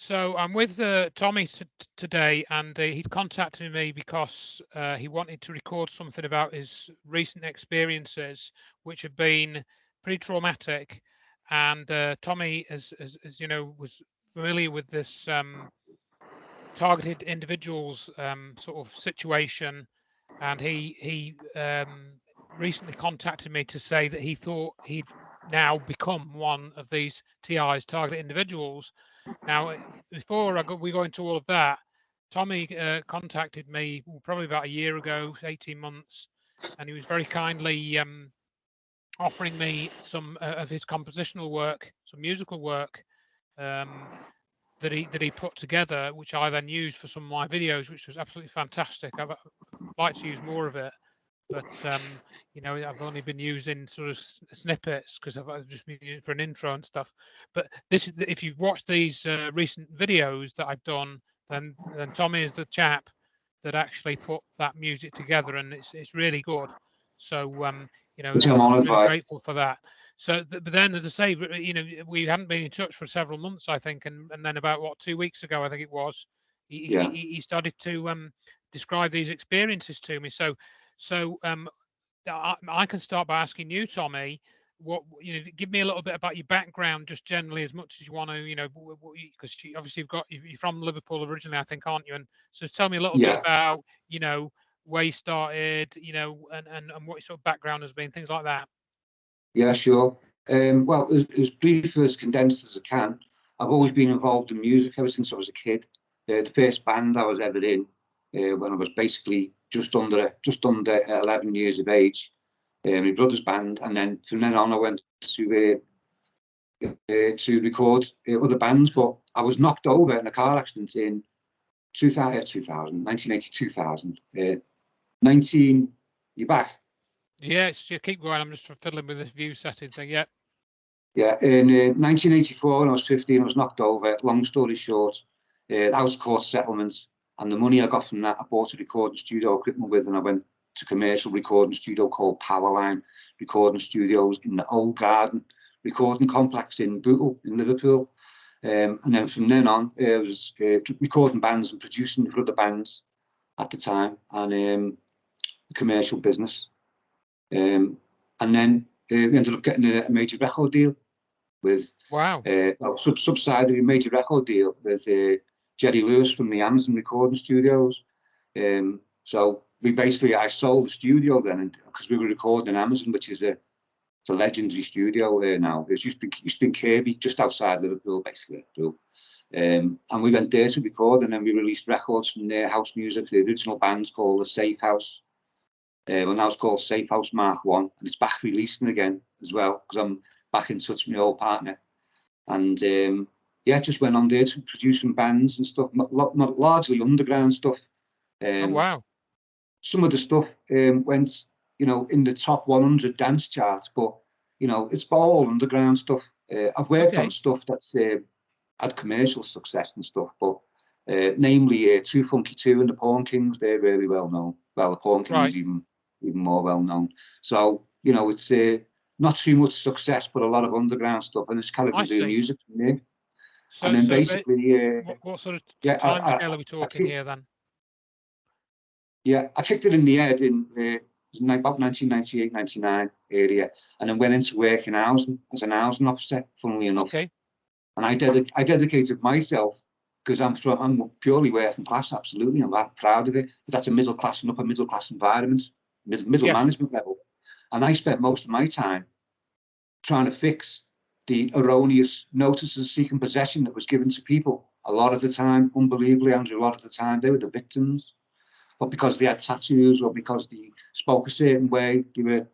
So I'm with Tommy today, and he'd contacted me because he wanted to record something about his recent experiences, which have been pretty traumatic. And Tommy, as you know, was familiar with this targeted individuals sort of situation, and he recently contacted me to say that he thought he'd now become one of these TI's targeted individuals. Now, before we go into all of that, Tommy contacted me probably about a year ago, 18 months, and he was very kindly offering me some of his compositional work, some musical work um, that he put together, which I then used for some of my videos, which was absolutely fantastic. I'd like to use more of it, but you know, I've only been using sort of snippets because I've just been using it for an intro and stuff. But this, if you've watched these recent videos that I've done, then Tommy is the chap that actually put that music together, and it's really good. So you know, Which I'm I'm honoured really by. grateful for that. So, but then, as I say, you know, we hadn't been in touch for several months, I think, and then about what 2 weeks ago, I think it was, Yeah, he started to describe these experiences to me. So I can start by asking you, Tommy, what you know, give me a little bit about your background, just generally, as much as you want to, you know, because obviously you're from Liverpool originally, I think, aren't you? And so tell me a little bit yeah, about, you know, where you started, you know, and what your sort of background has been, things like that. yeah, sure. Well, as brief as condensed as I can, I've always been involved in music ever since I was a kid. The first band I was ever in when I was basically just under 11 years of age, my brother's band, and then from then on I went to record other bands. But I was knocked over in a car accident in 1980, 2000. 19, you back? Yeah, you keep going. I'm just fiddling with this view setting thing. Yeah. Yeah, in 1984, when I was 15, I was knocked over. Long story short, that was court settlement, and the money I got from that, I bought a recording studio equipment with, and I went to a commercial recording studio called Powerline Recording Studios in the Old Garden Recording Complex in Bootle in Liverpool. And then from then on, I was recording bands and producing for other bands at the time, and commercial business. And then we ended up getting a major record deal with Wow. subsidiary major record deal with Jerry Lewis from the Amazon Recording Studios. So I sold the studio then because we were recording in Amazon, which is a legendary studio now. It's used to be Kirby, just outside Liverpool, basically. And we went there to record, and then we released records from their house music. The original band's called the Safe House. Well, now it's called Safe House Mark One, and it's back releasing again as well because I'm back in touch with my old partner. And yeah, just went on there to produce some bands and stuff, not largely underground stuff. Oh, wow. Some of the stuff went, in the top 100 dance charts, but it's all underground stuff. I've worked on Okay. stuff that's had commercial success and stuff, but namely Too Funky 2 and the Pawn Kings, they're really well known. Well, the Pawn Kings Right. even more well known. So it's not too much success, but a lot of underground stuff, and it's carried I on doing see. music from there. And So, then but basically, what sort of yeah, time scale are we I talking kicked, here then? yeah, I kicked it in the head in about 1998, 99 area, and then went into work in housing as an housing officer, funnily enough. Okay. And I dedicated myself because I'm purely working class, absolutely. I'm that proud of it. But that's a middle class and upper middle class environment, middle Yes. management level. And I spent most of my time trying to fix the erroneous notices of seeking possession that was given to people. A lot of the time, unbelievably, Andrew, a lot of the time, they were the victims. But because they had tattoos or because they spoke a certain way, they were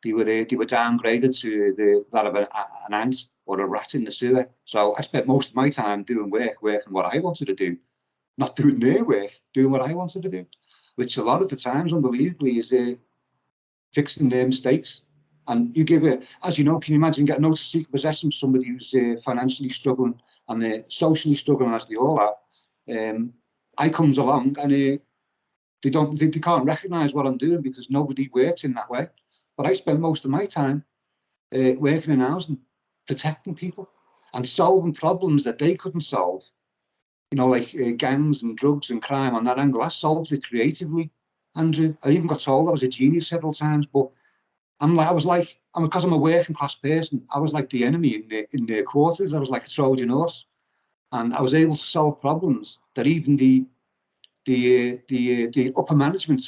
downgraded to that of an ant or a rat in the sewer. So I spent most of my time doing working what I wanted to do, not doing their work, doing what I wanted to do, which a lot of the times, unbelievably, is fixing their mistakes. And you give it, as you know, can you imagine getting notice of secret possession from somebody who's financially struggling and socially struggling, as they all are? I comes along and they can't recognise what I'm doing because nobody works in that way. But I spend most of my time working in housing, protecting people and solving problems that they couldn't solve you know, like gangs and drugs and crime on that angle. I solved it creatively, Andrew. I even got told I was a genius several times, but because I'm a working class person, I was like the enemy in their quarters. I was like a Trojan horse, and I was able to solve problems that even the upper management,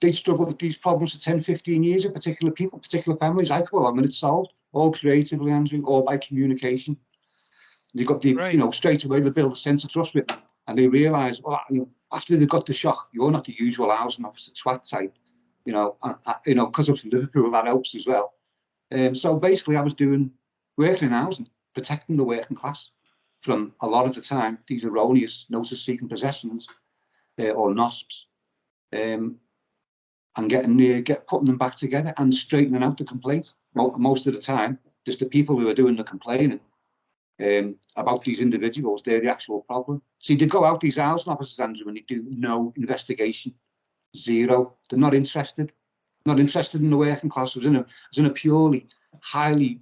they struggled with these problems for 10, 15 years in particular people, particular families. I come along and it's solved, all creatively, Andrew, all by communication. You got the, Great. you know, straight away they build a sense of trust with them, and they realise, well, you know, after they got the shock, you're not the usual housing officer twat type, you know, because I'm from Liverpool, that helps as well. So basically, I was working in housing, protecting the working class from a lot of the time these erroneous notice-seeking possessions or NOSPs, and putting them back together and straightening out the complaint. Most of the time, just the people who are doing the complaining about these individuals, they're the actual problem. See, they go out, these housing officers, Andrew, and they do no investigation, zero. They're not interested in the working class. It was in a purely, highly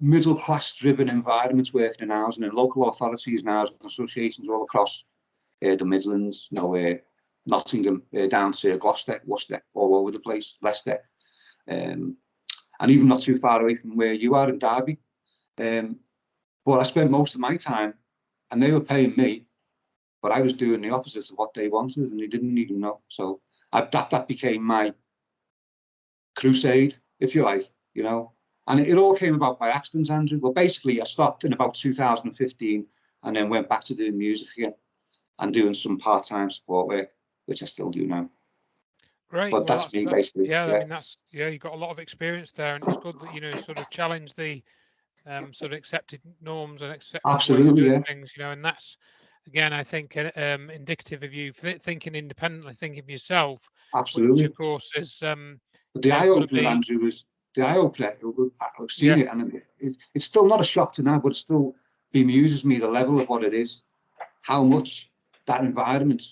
middle class driven environment working in housing, and local authorities and housing associations all across the Midlands, you know, Nottingham, down to Gloucester, Worcester, all over the place, Leicester, and even not too far away from where you are in Derby. But I spent most of my time, and they were paying me, but I was doing the opposite of what they wanted, and they didn't even know. So that became my crusade, if you like, you know. And it all came about by accident, Andrew. Well, basically, I stopped in about 2015 and then went back to doing music again and doing some part-time support work, which I still do now. Great. But Well, that's me, basically. yeah. I Yeah, mean, you've got a lot of experience there, and it's good that sort of challenge the sort of accepted norms and accepted ways of absolutely. doing Yeah, things. And that's again, I think, indicative of you thinking independently, thinking for yourself, which of absolutely. course is But the eye got to opener, be, Andrew, was the eye opener. I've seen yeah, it, and it's still not a shock to now, but it still bemuses me the level of what it is, how much that environment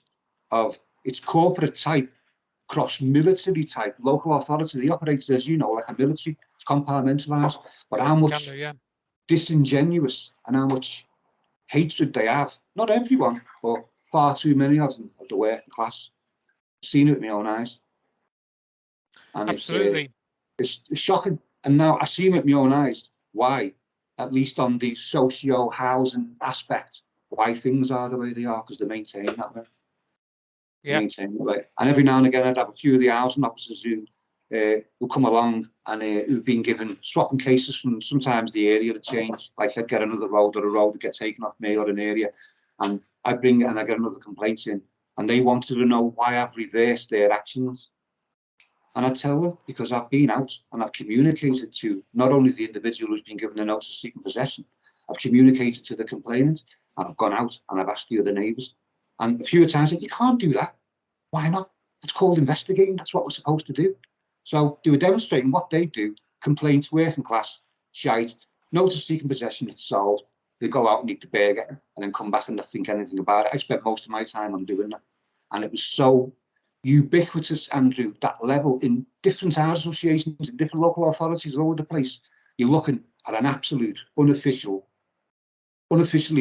of its corporate type, cross military type, local authority, they operate, as you know, like a military, it's compartmentalised, but how can do, much yeah, disingenuous and how much hatred they have. Not everyone, but far too many of them of the working class. I've seen it with my own eyes, and absolutely, it's shocking. And now I see with my own eyes why, at least on the socio-housing aspect, why things are the way they are, because they maintain that way. yeah, And every now and again, I'd have a few of the housing officers who come along and who've been given swapping cases from sometimes the area to change. Like I'd get another road, or a road would get taken off me, or an area, and I'd bring it and I get another complaint in, and they wanted to know why I've reversed their actions. And I tell them, because I've been out and I've communicated to not only the individual who's been given a notice of seeking possession, I've communicated to the complainant, and I've gone out and I've asked the other neighbours. And a few times, you can't do that. Why not? It's called investigating. That's what we're supposed to do. So they were demonstrating what they do. Complaints, working class, shite, notice of seeking possession, it's solved. They go out and eat the burger and then come back and not think anything about it. I spent most of my time on doing that. And it was so ubiquitous, Andrew, that level in different house associations, in different local authorities all over the place. You're looking at an absolute unofficially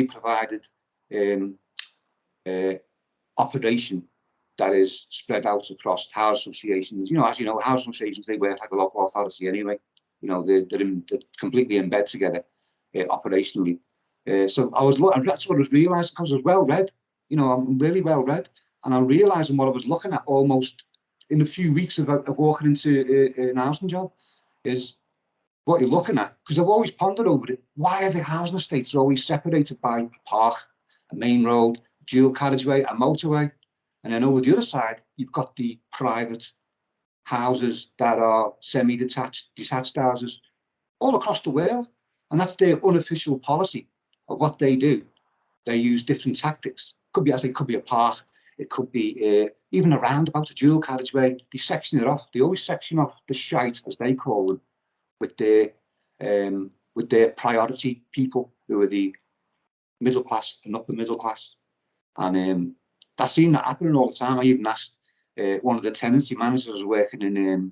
provided operation that is spread out across house associations. You know, as you know, house associations, they work like a local authority anyway. You know, they're completely in bed together operationally. So that's what I was realising, because I was well read. You know, I'm really well read, and I'm realising what I was looking at almost in a few weeks of walking into an housing job is what you're looking at. Because I've always pondered over it. Why are the housing estates always separated by a park, a main road, dual carriageway, a motorway? And then over the other side, you've got the private houses that are semi-detached, detached houses all across the world. And that's their unofficial policy of what they do. They use different tactics. Could be, as I say, it could be a park. It could be even a roundabout, a dual carriageway. They section it off. They always section off the shite, as they call them, with their priority people, who are the middle class and upper middle class. And I've seen that happening all the time. I even asked one of the tenancy managers working in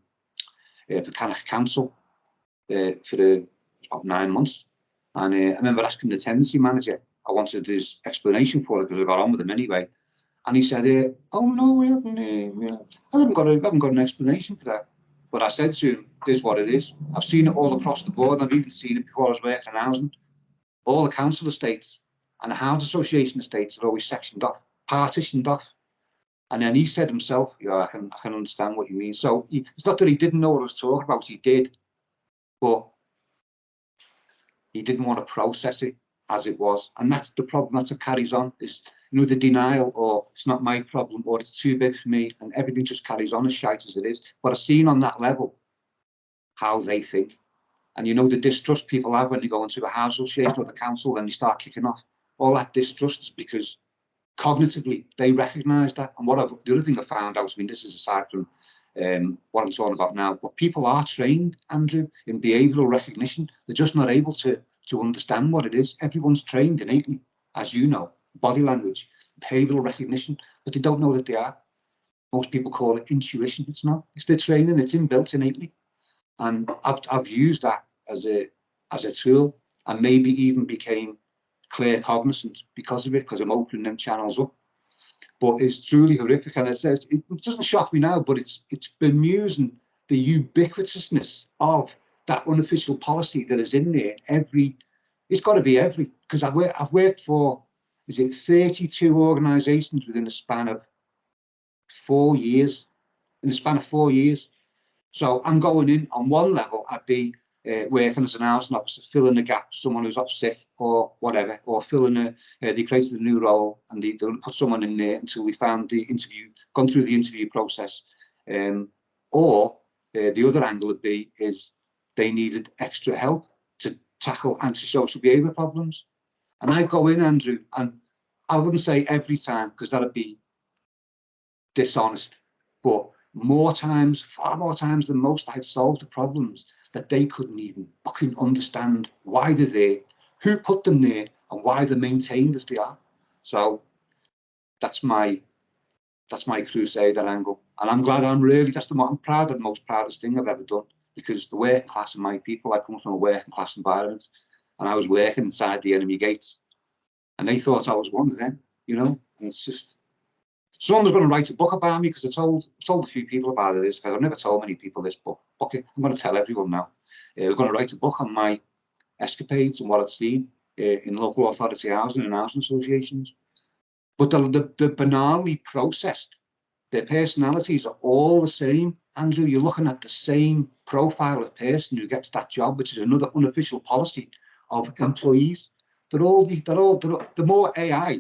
Buchanan Council for about 9 months. And I remember asking the tenancy manager, I wanted his explanation for it because I got on with him anyway. And he said, "Oh no, I haven't got an explanation for that." But I said to him, "This is what it is. I've seen it all across the board. I've even seen it before I was working in housing. All the council estates and the housing association estates are always sectioned off, partitioned off." And then he said himself, "Yeah, I can understand what you mean." So it's not that he didn't know what I was talking about. He did, but he didn't want to process it as it was. And that's the problem. That's what carries on, is, the denial, or it's not my problem, or it's too big for me, and everything just carries on as shite as it is. But I've seen on that level how they think. And the distrust people have when they go into a house association or the council and they start kicking off. All that distrust is because cognitively they recognise that. And the other thing I found out, I mean, this is aside from what I'm talking about now, but people are trained, Andrew, in behavioural recognition. They're just not able to understand what it is. Everyone's trained innately, as you know, body language, behavioural recognition, but they don't know that they are. Most people call it intuition. It's not. It's their training. It's inbuilt innately. And I've used that as a tool, and maybe even became clear cognizant because of it, because I'm opening them channels up. But it's truly horrific, and it doesn't shock me now, but it's bemusing the ubiquitousness of that unofficial policy that is in there. It's got to be because I've worked for, is it 32 organisations within a span of 4 years. In the span of 4 years. So I'm going in on one level, I'd be working as an housing officer, filling the gap, someone who's off sick or whatever, or they created a new role and they put someone in there until we found gone through the interview process. Or the other angle would be is they needed extra help to tackle antisocial behaviour problems. And I go in, Andrew, and I wouldn't say every time because that'd be dishonest, but far more times than most, I'd solved the problems that they couldn't even fucking understand why they're there, who put them there, and why they're maintained as they are. So that's my crusader angle, and I'm glad. I'm proud of the most proudest thing I've ever done, because the working class of my people, I come from a working class environment, and I was working inside the enemy gates, and they thought I was one of them, and it's just. Someone was going to write a book about me, because I told a few people about it. I've never told many people this book. Okay, I'm going to tell everyone now. We're going to write a book on my escapades and what I've seen in local authority housing and housing associations. But they're banally processed. Their personalities are all the same. Andrew, you're looking at the same profile of person who gets that job, which is another unofficial policy of employees. They're more AI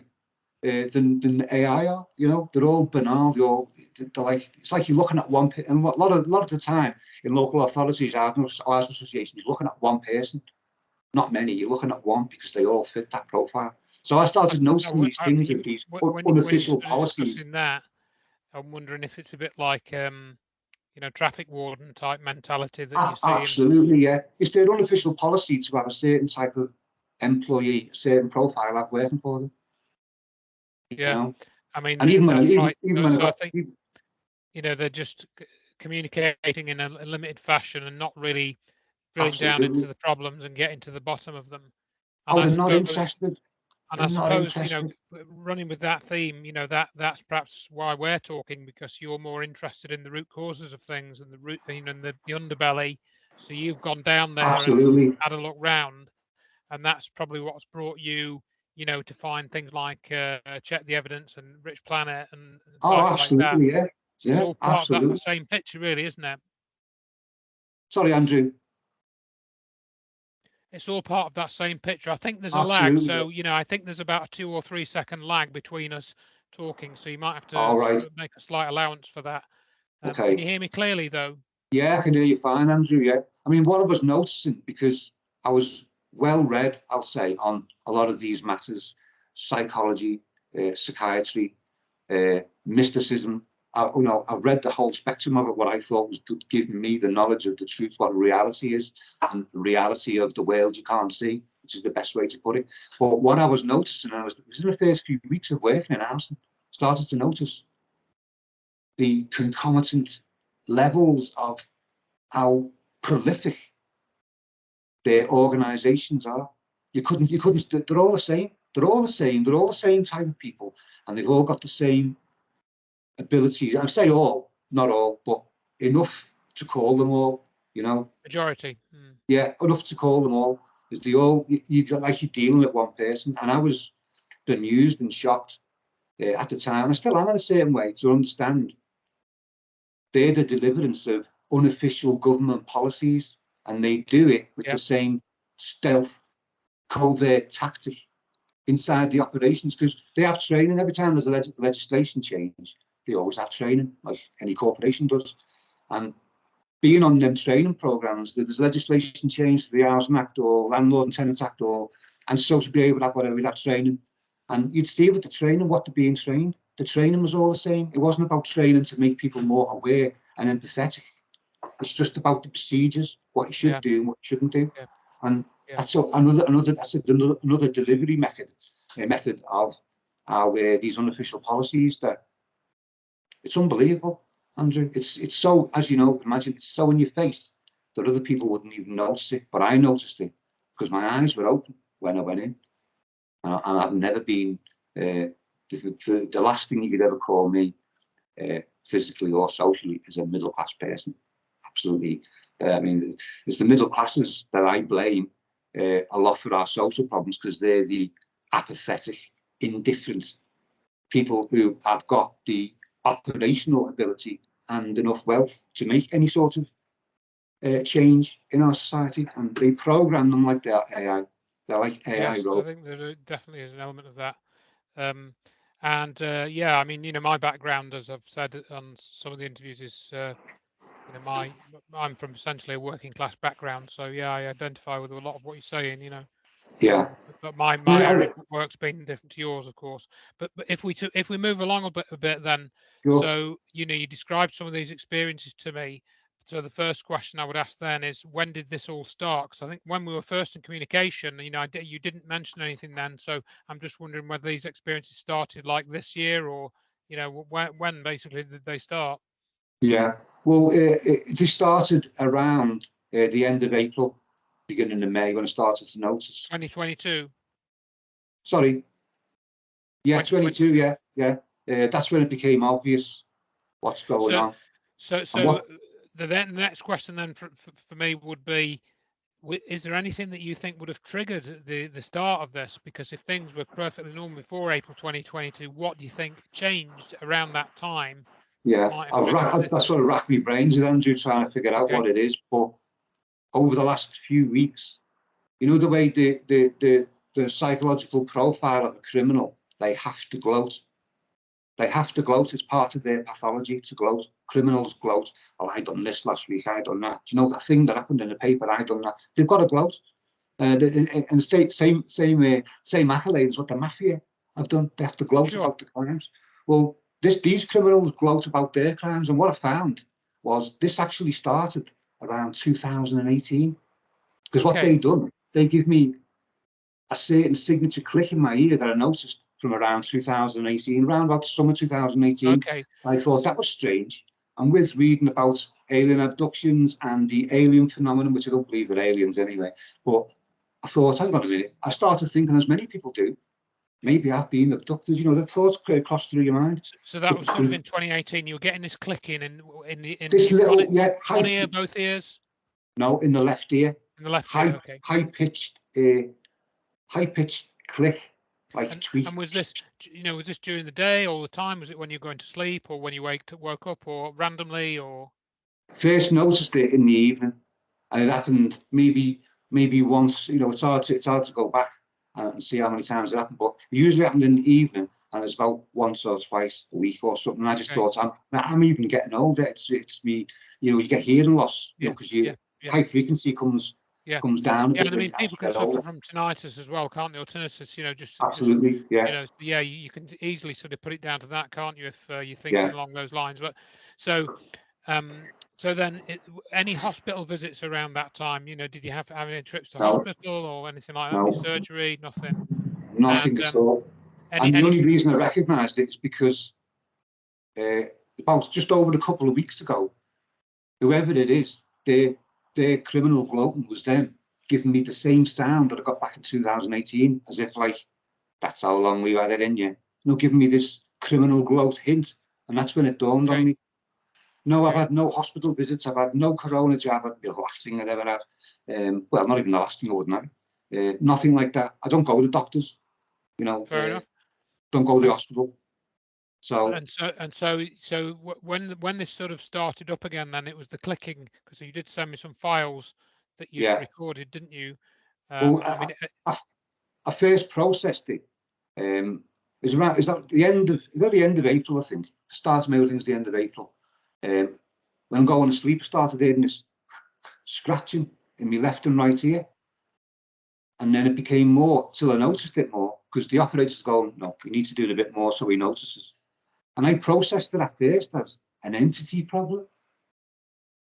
than the AI are. They're all banal. They're like, it's like you're looking at one. And a lot of the time in local authorities, housing associations, you're looking at one person, not many. You're looking at one because they all fit that profile. So I started noticing these things of these when you unofficial started policies. discussing that, I'm wondering if it's a bit like traffic warden type mentality that you see. Absolutely, yeah. It's their unofficial policy to have a certain type of employee, a certain profile out working for them. Yeah, I mean, and even that's when right. even when I So I got, think they're just communicating in a limited fashion and not really drilling down into absolutely. the problems and getting to the bottom of them. And Oh, I they're not suppose, interested. and They're I not suppose, interested. running with that theme, that's perhaps why we're talking, because you're more interested in the root causes of things and the root, and the underbelly. So you've gone down there and Absolutely. had a look round, and that's probably what's brought you, to find things like Check the Evidence and Rich Planet and Oh, sites like that. absolutely. Yeah. So it's Yeah. all part of that Absolutely. same picture, really, isn't it? Sorry, Andrew. It's all part of that same picture. I think there's a lag. Absolutely. So, I think there's about a 2 or 3 second lag between us talking. So you might have All to right. make a slight allowance for that. Can Okay. you hear me clearly, though? Yeah, I can hear you fine, Andrew. Yeah. I mean, what I was noticing, because I was well read, I'll say, on a lot of these matters, psychology, psychiatry, mysticism. I've read the whole spectrum of it, what I thought was giving me the knowledge of the truth, what reality is, and the reality of the world you can't see, which is the best way to put it. But what I was noticing, it was in the first few weeks of working in housing, started to notice the concomitant levels of how prolific their organisations are. They're all the same. They're all the same. They're all the same type of people, and they've all got the same ability. I say all, not all, but enough to call them all. You know, Majority. yeah, enough to call them all. Because they all, like you're dealing with one person, and I was bemused and shocked at the time. I still am in a certain way to understand they're the deliverance of unofficial government policies, and they do it with the same stealth, covert tactic inside the operations, because they have training every time there's a legislation change. They always have training, like any corporation does. And being on them training programs, there's legislation change to the Housing Act or Landlord and Tenant Act, and social behaviour Act, whatever, that training. And you'd see with the training what they're being trained. The training was all the same. It wasn't about training to make people more aware and empathetic. It's just about the procedures, what you should do and what you shouldn't do. And that's another delivery method of how these unofficial policies, that it's unbelievable, Andrew. It's so, as you know, imagine, it's so in your face that other people wouldn't even notice it, but I noticed it because my eyes were open when I went in, and I've never been the last thing you could ever call me physically or socially is a middle class person. Absolutely. I mean, it's the middle classes that I blame a lot for our social problems, because they're the apathetic, indifferent people who have got the operational ability and enough wealth to make any sort of change in our society, and they program them like they're AI. They're like AI Yes, I robots. think there definitely is an element of that. And yeah, I mean, my background, as I've said on some of the interviews, is I'm from essentially a working class background, so yeah, I identify with a lot of what you're saying. Yeah. But my I, area I, of work's been different to yours, of course. But if we move along a bit, then sure. so you described some of these experiences to me. So the first question I would ask then is, when did this all start? Because I think when we were first in communication, you didn't mention anything then. So I'm just wondering whether these experiences started like this year, or when basically did they start? Yeah. Well, it started around the end of April, beginning of May, when I started to notice. 2022. Sorry. Yeah, 22. 2022. Yeah. That's when it became obvious what's going So on. And so what? the next question then for me would be, is there anything that you think would have triggered the start of this? Because if things were perfectly normal before April 2022, what do you think changed around that time that Yeah, might have triggered this? that's what I racked my brains with, Andrew, trying to figure out Okay, what it is. But over the last few weeks, the way the psychological profile of a criminal, they have to gloat. They have to gloat. It's part of their pathology to gloat. Criminals gloat. Oh, I done this last week. I done that. Do you know that thing that happened in the paper? I done that. They've got to gloat. And the same accolades what the mafia have done. They have to gloat sure. about the crimes. Well, these criminals gloat about their crimes, and what I found was this actually started around 2018. Because what Okay, they done, they give me a certain signature click in my ear that I noticed from around 2018, around about summer 2018. okay. I thought that was strange. And with reading about alien abductions and the alien phenomenon, which I don't believe they're aliens anyway, but I thought, hang on a minute. I started thinking, as many people do, maybe I've been abducted. The thoughts cross through your mind. So that was sort of Because in 2018. You were getting this clicking this in little, yeah, one ear, both ears, no, in the left ear, in the left ear. high, Okay. high pitched, high pitched click, like tweet. And was this during the day all the time? Was it when you're going to sleep, or when you woke up, or randomly, or? First noticed it in the evening, and it happened maybe once. It's hard to go back and see how many times it happened, but it usually happened in the evening, and it's about once or twice a week or something. I just Okay. thought, I'm even getting older. It's me. You get hearing loss, Yeah. because Yeah. Yeah. high frequency comes Yeah. down a Yeah, bit and I when mean, you people can get suffer older. from tinnitus as well, can't they? Or tinnitus, just Absolutely, yeah, yeah, you can easily sort of put it down to that, can't you, if you're thinking yeah. along those lines. But so, so then, any hospital visits around that time? Did you have any trips to No, hospital or anything like that? Any no, surgery? Nothing. nothing And at all. And the any only reason I recognised it is because uh, about just over a couple of weeks ago, whoever it is, their criminal gloating was them giving me the same sound that I got back in 2018, as if like that's how long we've had it in you. Giving me this criminal growth hint, and that's when it dawned on me. No, I've had no hospital visits. I've had no corona jab. The last thing I'd ever had. Well, not even the last thing I wouldn't have. Nothing like that. I don't go to the doctors. Fair enough. Don't go to the hospital. So when this sort of started up again, then it was the clicking, because you did send me some files that you'd recorded, didn't you? I first processed it. Is that the end of April, I think. Starts May, I think it's the end of April. When I'm going to sleep, I started hearing this scratching in my left and right ear. And then it became more till I noticed it more, because the operator's going, no, you need to do it a bit more so he notices. And I processed it at first as an entity problem.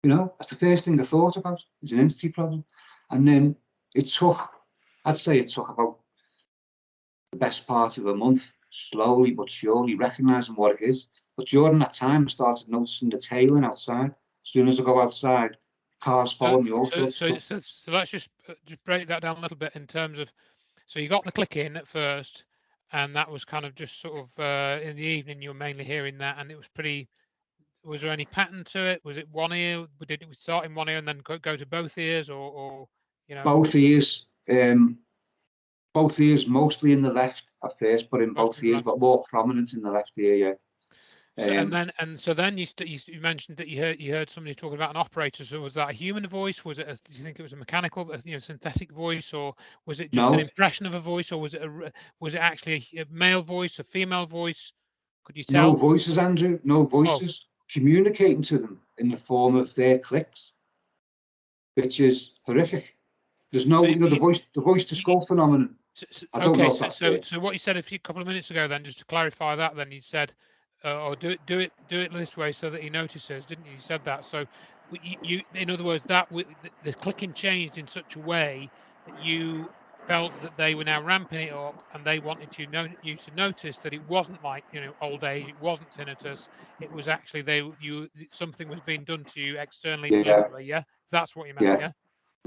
That's the first thing I thought about, is an entity problem. And then I'd say it took about the best part of a month, slowly but surely recognizing what it is. But during that time, I started noticing the tailing outside. As soon as I go outside, cars follow me, all sorts of stuff. So let's just break that down a little bit in terms of, so you got the click in at first, and that was kind of just sort of in the evening you were mainly hearing that, and it was pretty. Was there any pattern to it? Was it one ear? Did it start in one ear and then go to both ears, or Both ears. Both ears, mostly in the left at first, but in both ears, but more prominent in the left ear. Yeah. So then you mentioned that you heard somebody talking about an operator. So was that a human voice? Do you think it was a mechanical, synthetic voice, or was it just an impression of a voice, or was it actually a male voice, a female voice? Could you tell? No voices, Andrew. No voices. Communicating to them in the form of their clicks, which is horrific. There's no, the voice to skull phenomenon. I don't know if that's so what you said a couple of minutes ago, then, just to clarify that, then you said, or do it this way so that he notices, didn't you? You said that. So you in other words, that the clicking changed in such a way that you felt that they were now ramping it up, and they wanted you to notice that it wasn't like old age, it wasn't tinnitus, it was actually something was being done to you externally, deliberately. Yeah, that's what you meant. Yeah.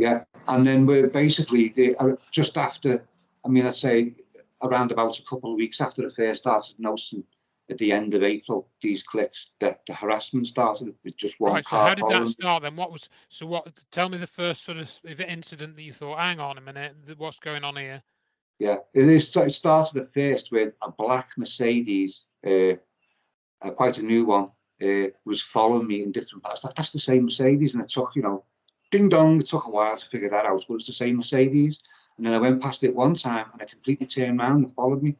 Yeah, and then we're basically just after. I'd say around about a couple of weeks after I first started noticing at the end of April these clicks, that the harassment started with just one car. So how did that start then? Tell me the first sort of incident that you thought, hang on a minute, what's going on here? Yeah, it started at first with a black Mercedes, quite a new one, was following me in different parts. That's the same Mercedes, and it took, ding dong, it took a while to figure that out, but it's the same Mercedes. And then I went past it one time and it completely turned around and followed me.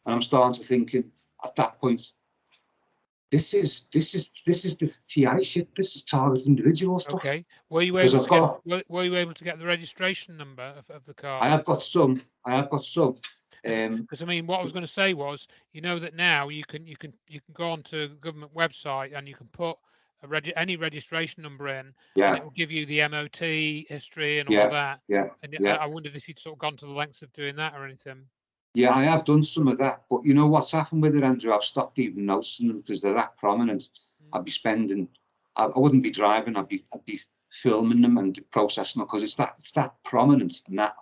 And I'm starting to thinking at that point, this is this TI shit. This is targeted individual stuff. Okay. Were you able to get the registration number of the car? I have got some. Because what I was going to say was, that now you can go onto a government website and you can put any registration number in, and it will give you the MOT history and all of that. And I wondered if you'd sort of gone to the lengths of doing that or anything. Yeah, I have done some of that, but you know what's happened with it, Andrew? I've stopped even noticing them because they're that prominent. I'd be spending, I wouldn't be driving. I'd be filming them and processing them because it's that prominent, and that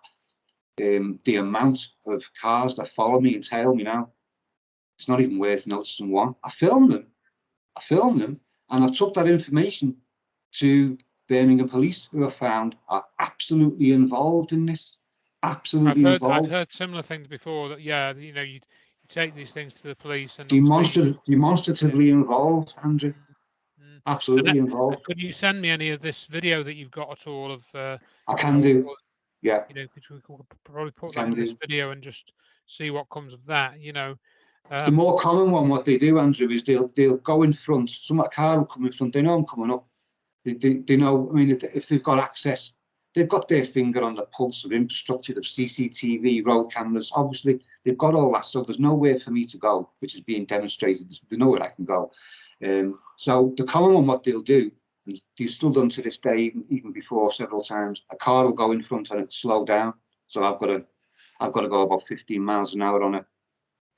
the amount of cars that follow me and tail me now, it's not even worth noticing one. I filmed them, and I took that information to Birmingham Police, who I found are absolutely involved in this. Absolutely involved. I've heard similar things before. That you take these things to the police and demonstratively involved, Andrew. Absolutely involved. Could you send me any of this video that you've got at all of? I can do. Yeah. We could probably put that in this video and just see what comes of that. The more common one, what they do, Andrew, is they'll go in front. Some car will come in front. They know I'm coming up. They know. If they've got access, they've got their finger on the pulse of infrastructure, of CCTV, road cameras. Obviously, they've got all that. So there's nowhere for me to go, which is being demonstrated. There's nowhere I can go. So the common one, what they'll do, and they've still done to this day, even before several times, a car will go in front and it slow down. So I've got to go about 15 miles an hour on a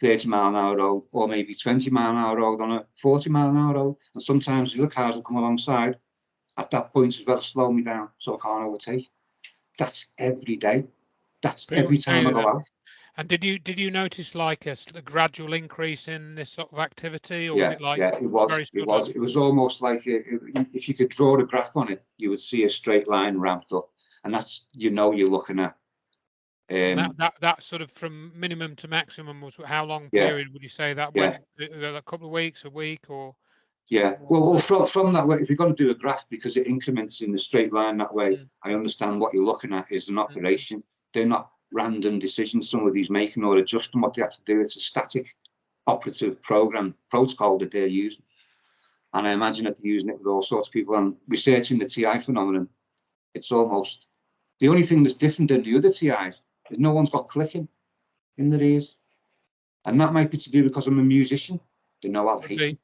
30-mile-an-hour road, or maybe 20-mile-an-hour road on a 40-mile-an-hour road. And sometimes the other cars will come alongside at that point as well, slow me down so I can't overtake. That's every day. That's every time I go out. And did you notice like a gradual increase in this sort of activity, or was Yeah, it like yeah, it was. very It was. sudden? It was almost like if you could draw a graph on it, you would see a straight line ramped up, and that's you're looking at. And Um, that sort of from minimum to maximum was how long yeah, period would you say that yeah, went? A couple of weeks, a week, or yeah. more than Well, that? from that way, if you're going to do a graph because it increments in the straight line that way, Mm, I understand what you're looking at is an mm, mm. operation. They're not random decisions somebody's making or adjusting what they have to do. It's a static operative program protocol that they're using. And I imagine that they're using it with all sorts of people. And researching the TI phenomenon, it's almost the only thing that's different than the other TIs is no one's got clicking in their ears. And that might be to do because I'm a musician. They know I'll Would hate it. be,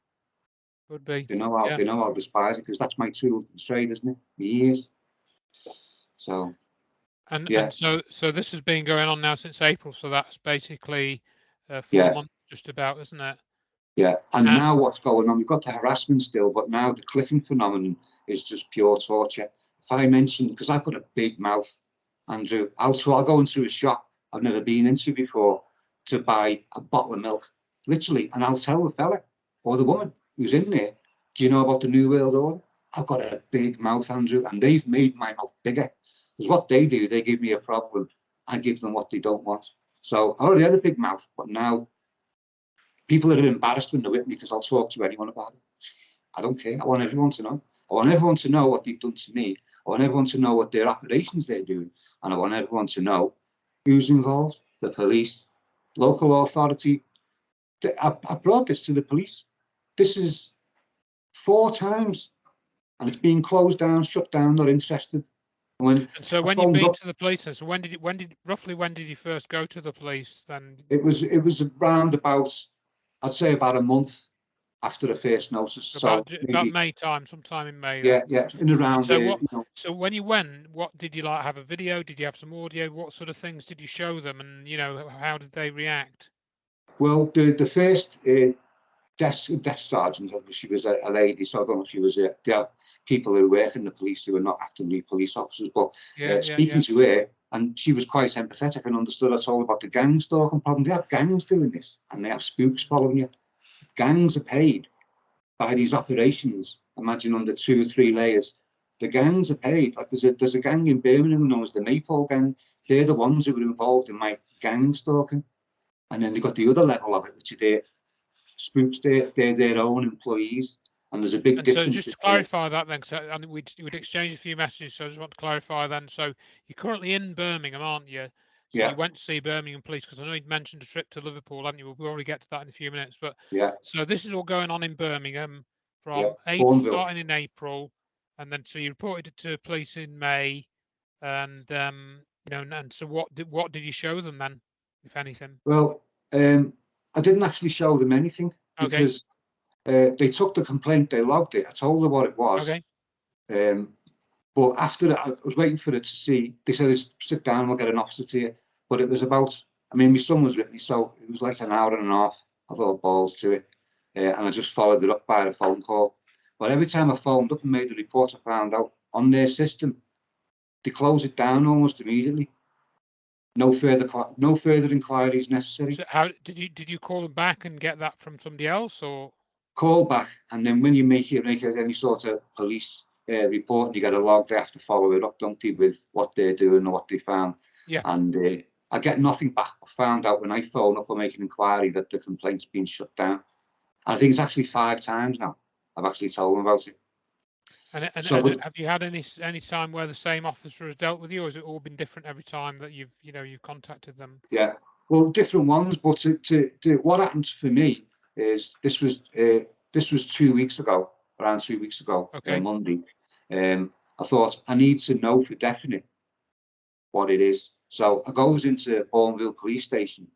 would be, yeah. They know I'll despise it because that's my tool of trade, isn't it? My ears. So And yeah, so this has been going on now since April, so that's basically 4 yeah. months just about, isn't it? Yeah, and And now what's going on? We've got the harassment still, but now the clicking phenomenon is just pure torture. If I mention, because I've got a big mouth, Andrew, I'll go into a shop I've never been into before to buy a bottle of milk, literally, and I'll tell the fella or the woman who's in there, do you know about the New World Order? I've got a big mouth, Andrew, and they've made my mouth bigger. Because what they do, they give me a problem, I give them what they don't want. So I already had a big mouth, but now people are embarrassed when they're with me because I'll talk to anyone about it. I don't care. I want everyone to know. I want everyone to know what they've done to me. I want everyone to know what their operations they're doing. And I want everyone to know who's involved, the police, local authority. I brought this to the police. This is 4 times and it's being closed down, shut down, not interested. When and so I when you've phoned been up, to the police, then, so roughly when did you first go to the police then? it was around about, I'd say about a month after the first notice. So About maybe, May time, sometime in May yeah, then. yeah, in And around so there, what? So when you went, what did you like? Have a video? Did you have some audio? What sort of things did you show them? And how did they react? Well, the first desk sergeant, she was a lady, so I don't know if she was a. There are people who work in the police who are not actively police officers, but Yeah, yeah, speaking yeah. to her, and she was quite empathetic and understood us all about the gang stalking problem. They have gangs doing this, and they have spooks following you. Gangs are paid by these operations. Imagine under 2 or 3 layers. The gangs are paid. Like there's a gang in Birmingham known as the Maypole gang. They're the ones who were involved in my gang stalking. And then they got the other level of it, which are their spooks. They're their own employees, and there's a big And so difference. just to clarify that then, so and we'd exchange a few messages, so I just want to clarify then. So you're currently in Birmingham, aren't you? So Yeah, you went to see Birmingham Police because I know you'd mentioned a trip to Liverpool, hadn't you? We'll already get to that in a few minutes. But yeah, so this is all going on in Birmingham yeah. from Bourneville. starting in April, and then so you reported it to police in May, and and so what did you show them then, if anything? Well, I didn't actually show them anything Okay, because they took the complaint, they logged it. I told them what it was. okay, Um, but after that, I was waiting for it to see. They said, "Sit down, we'll get an officer to you." But it was about. I mean, my son was with me, so it was like an hour and a half. I thought balls to it, and I just followed it up by a phone call. But every time I phoned up and made a report, I found out on their system they close it down almost immediately. No further inquiries necessary. so how did you call them back and get that from somebody else, or Call back, and then when you make any sort of police report and you get a log, they have to follow it up, don't they, with what they're doing or what they found. yeah? And I get nothing back. I found out when I phone up or make an inquiry that the complaint's been shut down. And I think it's actually 5 times now. I've actually told them about it. So, And but have you had any time where the same officer has dealt with you, or has it all been different every time that you've contacted them? yeah, well, different ones. But what happened for me is this was 2 weeks ago, around 2 weeks ago, Okay. Monday. I thought I need to know for definite what it is. So I goes into Bourneville police station,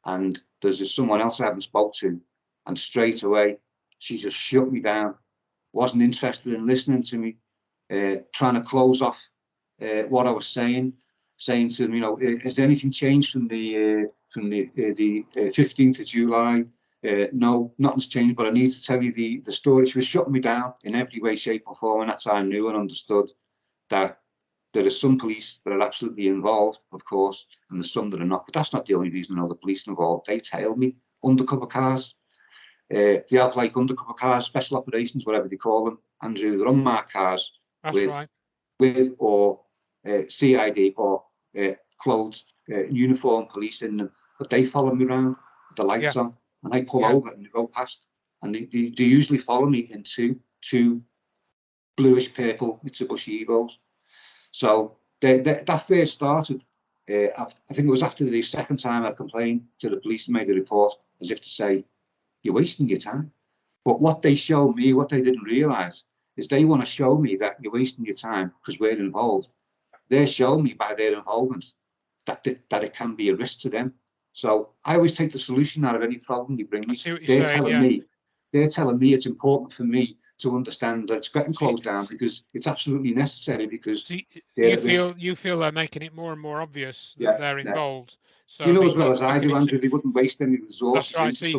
and there's just someone else I haven't spoke to, and straight away she just shut me down. Wasn't interested in listening to me, trying to close off what I was saying to them, has anything changed from the 15th of July? No, nothing's changed, but I need to tell you the story. She was shutting me down in every way, shape, or form, and that's how I knew and understood that There are some police that are absolutely involved, of course, and there's some that are not. But that's not the only reason I know the police are involved. They tail me, undercover cars. They have like undercover cars, special operations, whatever they call them. Andrew, they're unmarked cars That's right. with or CID or clothed uniform police in them. But they follow me around with the lights on, and I pull over and they go past. And they usually follow me in two bluish purple Mitsubishi Evos. So that first started, I think it was after the second time I complained to the police and made a report, as if to say, you're wasting your time. But what they showed me, what they didn't realise, is they want to show me that you're wasting your time because we're involved. They're showing me by their involvement that it can be a risk to them. So I always take the solution out of any problem you bring me. They're telling me it's important for me to understand that it's getting closed down because it's absolutely necessary, because you feel they're making it more and more obvious that they're involved. So you know as well as I do, Andrew, they wouldn't waste any resources. That's right. So you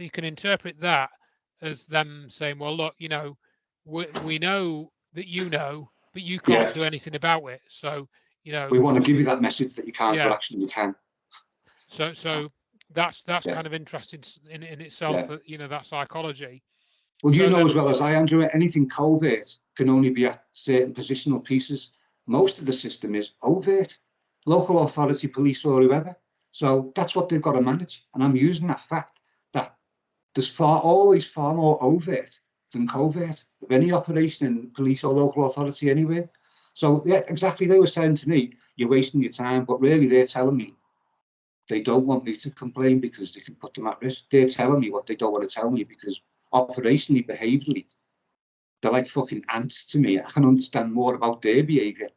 can interpret that as them saying, well, look, you know, we know that you know, but you can't do anything about it. So, you know, we want to give you that message that you can't, but actually you can. So that's kind of interesting in itself, that, you know, that psychology. Well, you know as well as I, Andrew, anything covert can only be at certain positional pieces. Most of the system is overt, local authority, police, or whoever. So that's what they've got to manage. And I'm using that fact that there's always far more overt than covert of any operation in police or local authority anywhere. So yeah, exactly. They were saying to me, you're wasting your time, but really they're telling me they don't want me to complain because they can put them at risk. They're telling me what they don't want to tell me because operationally, behaviourally, they're like fucking ants to me. I can understand more about their behaviour.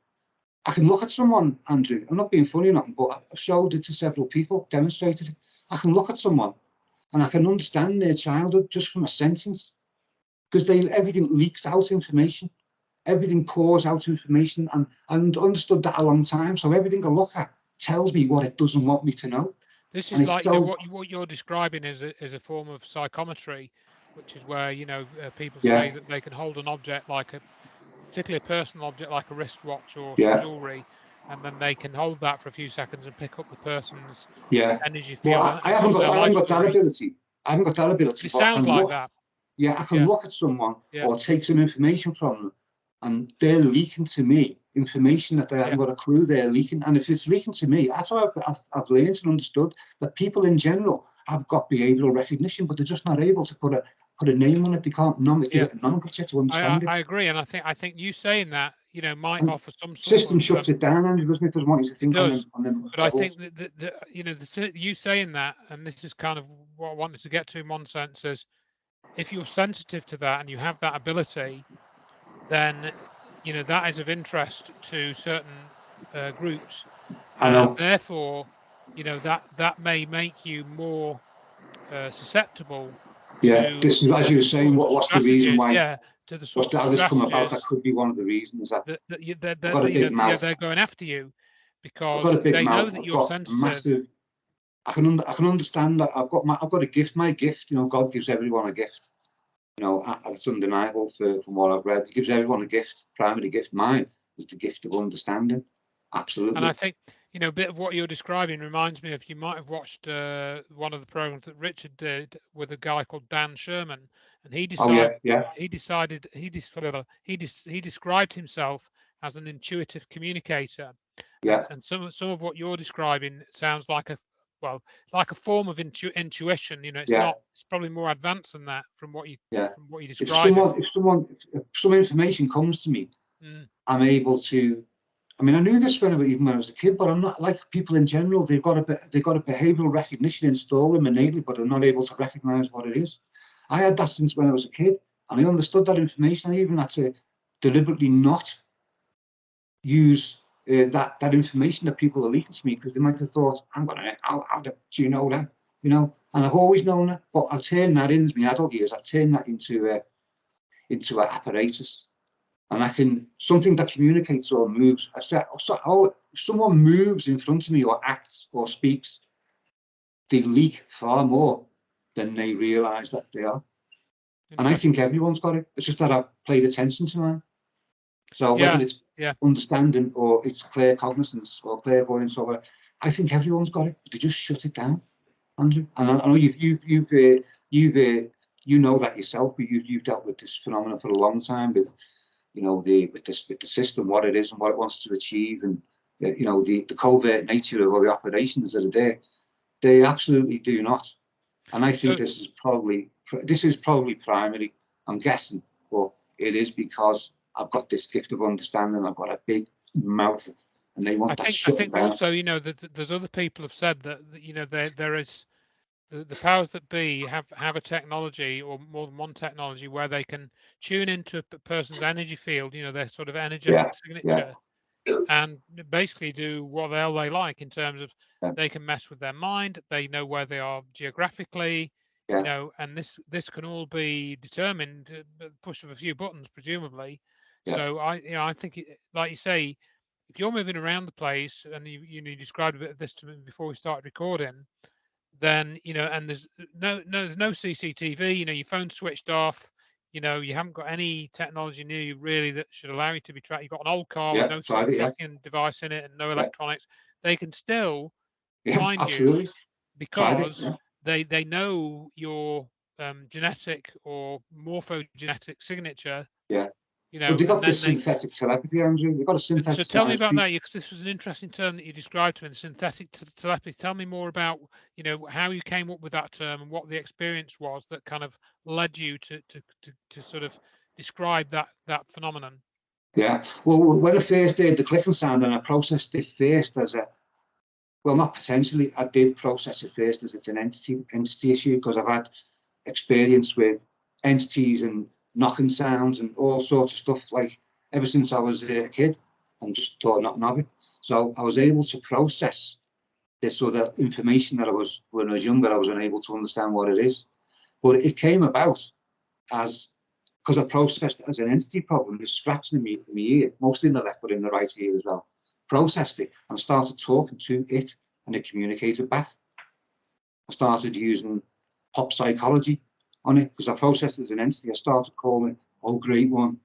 I can look at someone, Andrew, I'm not being funny or nothing, but I've showed it to several people, demonstrated it. I can look at someone and I can understand their childhood just from a sentence, because everything leaks out information. Everything pours out information, and understood that a long time. So everything I look at tells me what it doesn't want me to know. This is like, you know, what you're describing is a form of psychometry, which is where, you know, people say that they can hold an object, like particularly a personal object like a wristwatch or some jewelry, and then they can hold that for a few seconds and pick up the person's energy field. Well, I haven't got that ability. I haven't got that ability. It sounds like that. Yeah, I can look at someone or take some information from them, and they're leaking to me information that they haven't got a clue they're leaking. And if it's leaking to me, that's why I've learned and understood that people in general have got behavioural recognition, but they're just not able to put a name on it. They can't give it a nomenclature to understand it. I agree, and I think you saying that, you know, might offer some system shuts it down, Andrew, doesn't it? Doesn't want you to think on them. But I think that you know, you saying that, and this is kind of what I wanted to get to in one sense, is if you're sensitive to that and you have that ability, then, you know, that is of interest to certain groups, and therefore, you know, that may make you more susceptible to this is, as you were saying, what's the reason why? To the sorts of how this come about? strategies That could be one of the reasons that I've got a big mouth. They're going after you because I've got a big they mouth. know that you're sensitive. Massive. I can understand that. I've got a gift. My gift, you know, God gives everyone a gift. You know, it's undeniable from what I've read. He gives everyone a gift, primary gift. Mine is the gift of understanding. Absolutely. And I think, you know, a bit of what you're describing reminds me of, you might have watched one of the programs that Richard did with a guy called Dan Sherman, and he decided he described himself as an intuitive communicator. And some of what you're describing sounds like like a form of intuition. You know, it's probably more advanced than that from what you described. If some information comes to me, I'm able to. I mean, I knew this even when I was a kid, but I'm not like people in general. They've got a behavioural recognition installed in them innately, but I'm not able to recognise what it is. I had that since when I was a kid, and I understood that information. I even had to deliberately not use that information that people are leaking to me, because they might have thought, how do you know that? You know, and I've always known that, but I've turned that in my adult years. I've turned that into an apparatus. And something that communicates or moves. If someone moves in front of me or acts or speaks, they leak far more than they realise that they are. And I think everyone's got it. It's just that I've paid attention to mine. So whether it's Yeah. understanding, or it's clear cognizance or clairvoyance, or whatever. I think everyone's got it, but they just shut it down, Andrew. And I know you know that yourself, but you've dealt with this phenomenon for a long time, with with the system, what it is and what it wants to achieve, and the covert nature of all the operations that are there. They absolutely do not. And I think So this is probably primary, I'm guessing, but it is because I've got this gift of understanding. I've got a big mouth, and they want that I shutting think down. also, there's other people have said that there is the powers that be have a technology, or more than one technology, where they can tune into a person's energy field, their sort of Yeah, energetic yeah, signature, and basically do what the hell they like in terms of yeah, they can mess with their mind. They know where they are geographically, yeah, and this can all be determined at the push of a few buttons, presumably. yeah, So I think, like you say, if you're moving around the place, and you described a bit of this to me before we started recording, then and there's no CCTV, your phone's switched off, you haven't got any technology near you really that should allow you to be tracked. You've got an old car with yeah. no sort Tried of it. Yeah, tracking device in it and no yeah, electronics. They can still yeah. find you Absolutely. Tried it. because Yeah, they know your genetic or morphogenetic signature, yeah. But they and got then this they. synthetic telepathy, Andrew. They got a So tell me synthesized about beat. that, because this was an interesting term that you described to me, the synthetic telepathy. Tell me more about, how you came up with that term and what the experience was that kind of led you to sort of describe that phenomenon. Yeah. Well, when I first did the clicking sound, and I processed it first as a, well, not potentially, I did process it first as it's an entity issue, because I've had experience with entities and knocking sounds and all sorts of stuff, like ever since I was a kid, and just thought nothing of it. So I was able to process this other information that when I was younger, I was unable to understand what it is. But it came about as, because I processed it as an entity problem, the scratching in my ear, mostly in the left, but in the right ear as well. Processed it and started talking to it, and it communicated back. I started using pop psychology on it, because I processed it as an entity. I started calling it, oh, great one.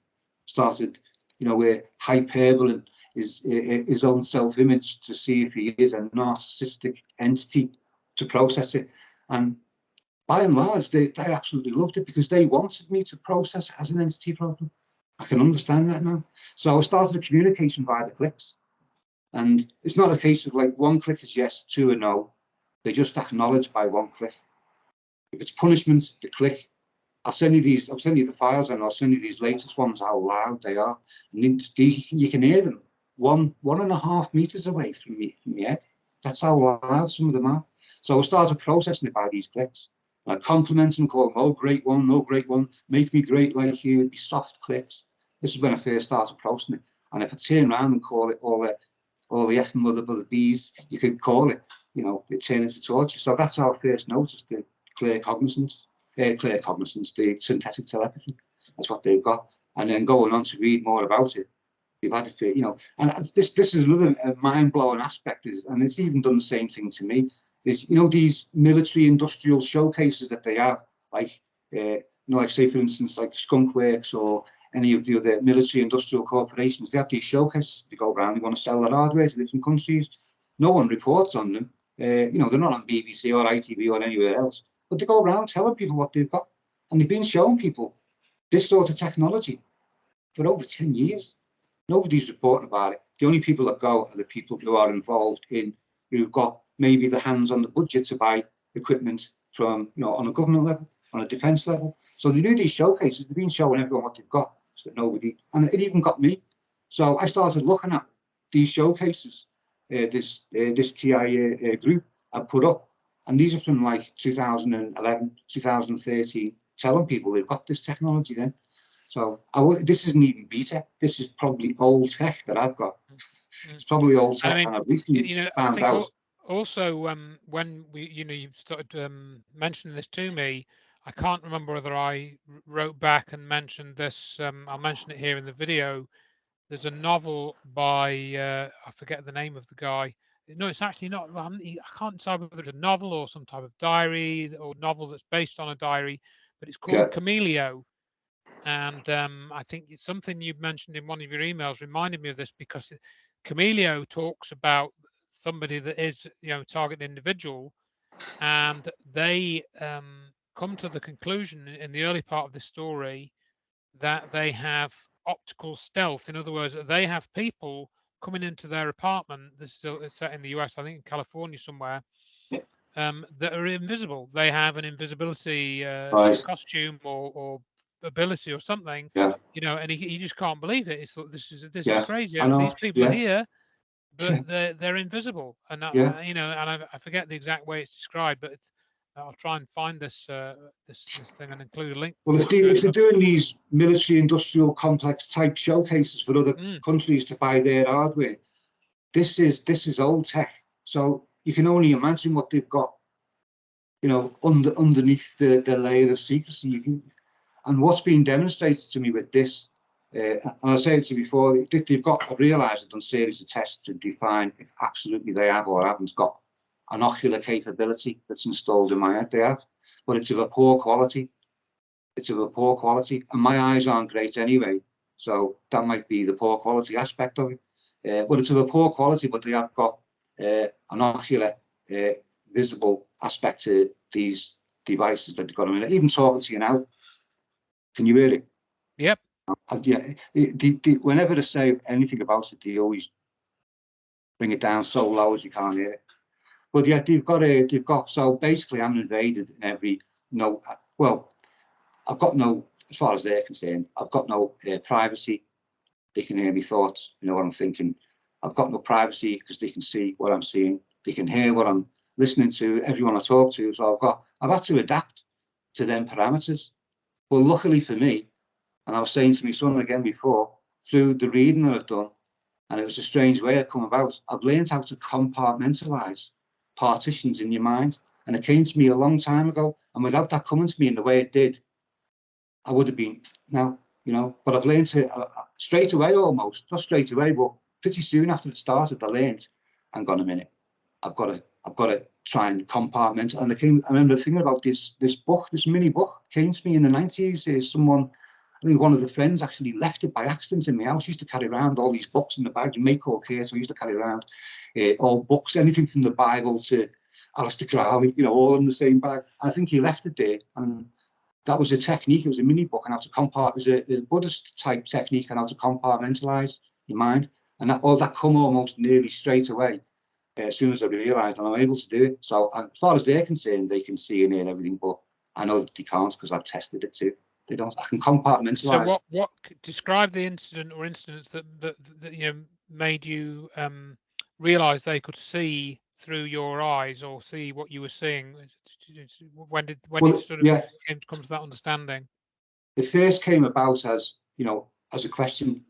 Started, where hyperbole his own self-image to see if he is a narcissistic entity, to process it. And by and large, they absolutely loved it, because they wanted me to process it as an entity problem. I can understand that now. So I started a communication via the clicks. And it's not a case of like one click is yes, two are no. They just acknowledge by one click. If it's punishment, the click. I'll send you the files, and I'll send you these latest ones, how loud they are. And you can hear them 1.5 meters away from your head. That's how loud some of them are. So I started processing it by these clicks. Like complimenting them, call them, oh, great one, no, great one, make me great like you. It'd be soft clicks. This is when I first started processing it. And if I turn around and call it all the F and mother B's, you could call it, it turned into torture. So that's how I first noticed the clear cognizance, the synthetic telepathy. That's what they've got. And then going on to read more about it, you've had it, and this is another mind blowing aspect, and it's even done the same thing to me. Is these military industrial showcases that they have, like like say for instance like Skunk Works or any of the other military industrial corporations, they have these showcases. They go around, they want to sell their hardware to different countries. No one reports on them. They're not on BBC or ITV or anywhere else, but they go around telling people what they've got, and they've been showing people this sort of technology for over 10 years. Nobody's reporting about it. The only people that go are the people who are involved in, who've got maybe the hands on the budget to buy equipment from, on a government level, on a defence level. So they do these showcases. They've been showing everyone what they've got, so that nobody, and it even got me. So I started looking at these showcases, this TI group I put up, and these are from like 2011, 2013, telling people they've got this technology then. So this isn't even beta. This is probably old tech that I've got. Mm, mm. It's probably old And I tech, mean, and I've recently I found think out. also, when you started mentioning this to me, I can't remember whether I wrote back and mentioned this. I'll mention it here in the video. There's a novel by I forget the name of the guy. No, it's actually not. Well, I can't decide whether it's a novel or some type of diary or novel that's based on a diary, but it's called Yeah, Camelio. And I think it's something you mentioned in one of your emails reminded me of this, because Camilio talks about somebody that is, target individual, and they come to the conclusion in the early part of the story that they have optical stealth. In other words, they have people coming into their apartment. This is set in the US, I think in California somewhere, that are invisible. They have an invisibility Right. costume or ability or something, Yeah. and he just can't believe it. It's like, this is Yeah. crazy. I know. These people are Yeah. here, Yeah. but they're invisible, and Yeah. I forget the exact way it's described, but I'll try and find this thing and include a link Well, to it. if they're doing these military industrial complex type showcases for other Mm, countries to buy their hardware, this is old tech. So you can only imagine what they've got, underneath the layer of secrecy. And what's been demonstrated to me with this, and I said to you before, they've got, I realised they've done series of tests to define if absolutely they have or haven't got an ocular capability that's installed in my head. They have, but it's of a poor quality. It's of a poor quality, and my eyes aren't great anyway, so that might be the poor quality aspect of it. But it's of a poor quality, but they have got an ocular uh, visible aspect to these devices that they've got. I mean, even talking to you now, can you hear it? yep. Yeah, whenever they say anything about it, they always bring it down so low as you can't hear it. But yeah, they've got. So basically, I'm invaded in every no. Well, I've got no, as far as they're concerned, I've got no privacy. They can hear my thoughts, you know what I'm thinking. I've got no privacy because they can see what I'm seeing. They can hear what I'm listening to, everyone I talk to. So I've had to adapt to them parameters. But luckily for me, and I was saying to my son again before, through the reading that I've done, and it was a strange way it come about, I've learned how to compartmentalize partitions in your mind. And it came to me a long time ago. And without that coming to me in the way it did, I would have been now, but I've learned to straight away, almost not straight away, but pretty soon after it started, I learned, hang on a minute, I've got to try and compartment. And I remember thinking about this book, this mini book came to me in the 90s. Someone, I think one of the friends actually left it by accident in my house. I used to carry around all these books in the bag, you make all care, so I used to carry around all books, anything from the Bible to Aleister Crowley, all in the same bag. And I think he left it there, and that was a technique. It was a mini book on how to it was a Buddhist type technique on how to compartmentalize your mind, and that come almost nearly straight away as soon as I realised, and I'm able to do it. So as far as they're concerned, they can see and hear everything, but I know that they can't because I've tested it too. They don't. I can So compartmentalise. what describe the incident or incidents that made you realize they could see through your eyes or see what you were seeing? When you Well, sort of yeah, come to that understanding? it first came about as as a question.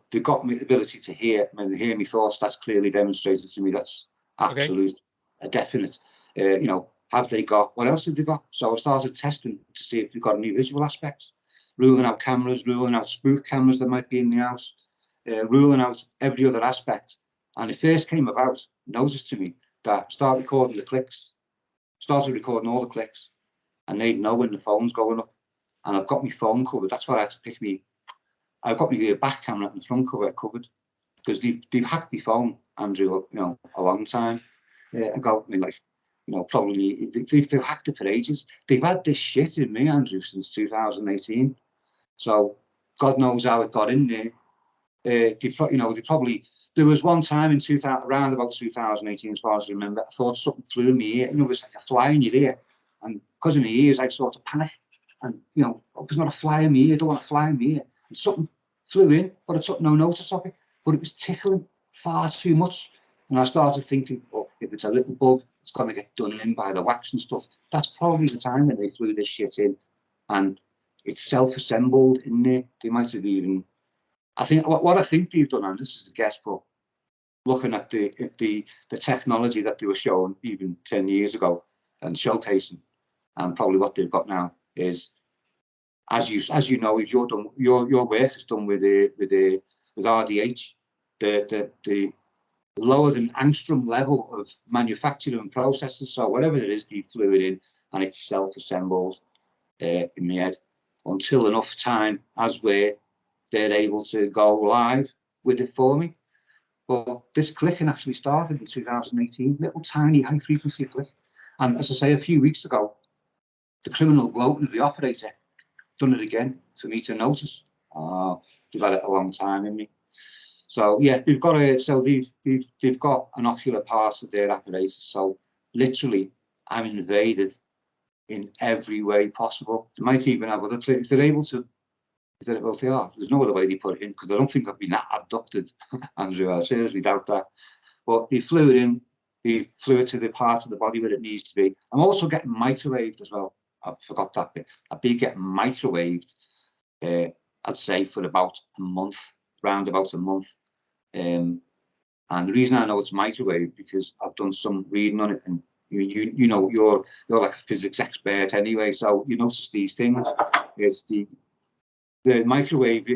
They've got the ability to hear. I mean, they hear me thoughts. That's clearly demonstrated to me. That's Okay. absolute, a definite. Have they got? What else have they got? So I started testing to see if they've got any visual aspects, ruling out cameras, ruling out spoof cameras that might be in the house, ruling out every other aspect. And it first came about, noticed to me that start recording the clicks, started recording all the clicks, and they'd know when the phone's going up. And I've got my phone covered. That's why I had to pick me. I've got my back camera and front cover covered because they've hacked my phone, Andrew. A long time ago. I mean, like, probably they've hacked it for ages. They've had this shit in me, Andrew, since 2018. So God knows how it got in there. They probably. There was one time in 2000, around about 2018, as far as I remember, I thought something flew in my ear. It was like a fly in your ear, and because of my ears, I sort of panic. And there's not a fly in my ear. I don't want a fly in my ear. And something flew in, but I took no notice of it. But it was tickling far too much, and I started thinking, oh, if it's a little bug, it's going to get done in by the wax and stuff. That's probably the time when they flew this shit in, and it's self-assembled in there. They might have even. I think what I think they've done, and this is a guess, but looking at the technology that they were showing even 10 years ago and showcasing, and probably what they've got now is, as you know, if you're done, your work is done with RDH, the lower than angstrom level of manufacturing processes. So whatever it is, they flew it in, and it's self-assembled in my head. until enough time as where they're able to go live with it for me. But this clicking actually started in 2018, little tiny high frequency click. And as I say, a few weeks ago, the criminal gloating of the operator done it again for me to notice. They've had it a long time in me. So yeah, they've got they've got an ocular part of their apparatus. So literally, I'm invaded in every way possible. They might even have other places. They're able to. Well, they are. There's no other way they put it in, because I don't think I've been abducted, Andrew. I seriously doubt that. But they flew it in. They flew it to the part of the body where it needs to be. I'm also getting microwaved as well. I forgot that bit. I've been getting microwaved, I'd say, for about a month, round about a month. And the reason I know it's microwave, because I've done some reading on it, and you know, you're like a physics expert anyway, so you notice these things. It's the microwave.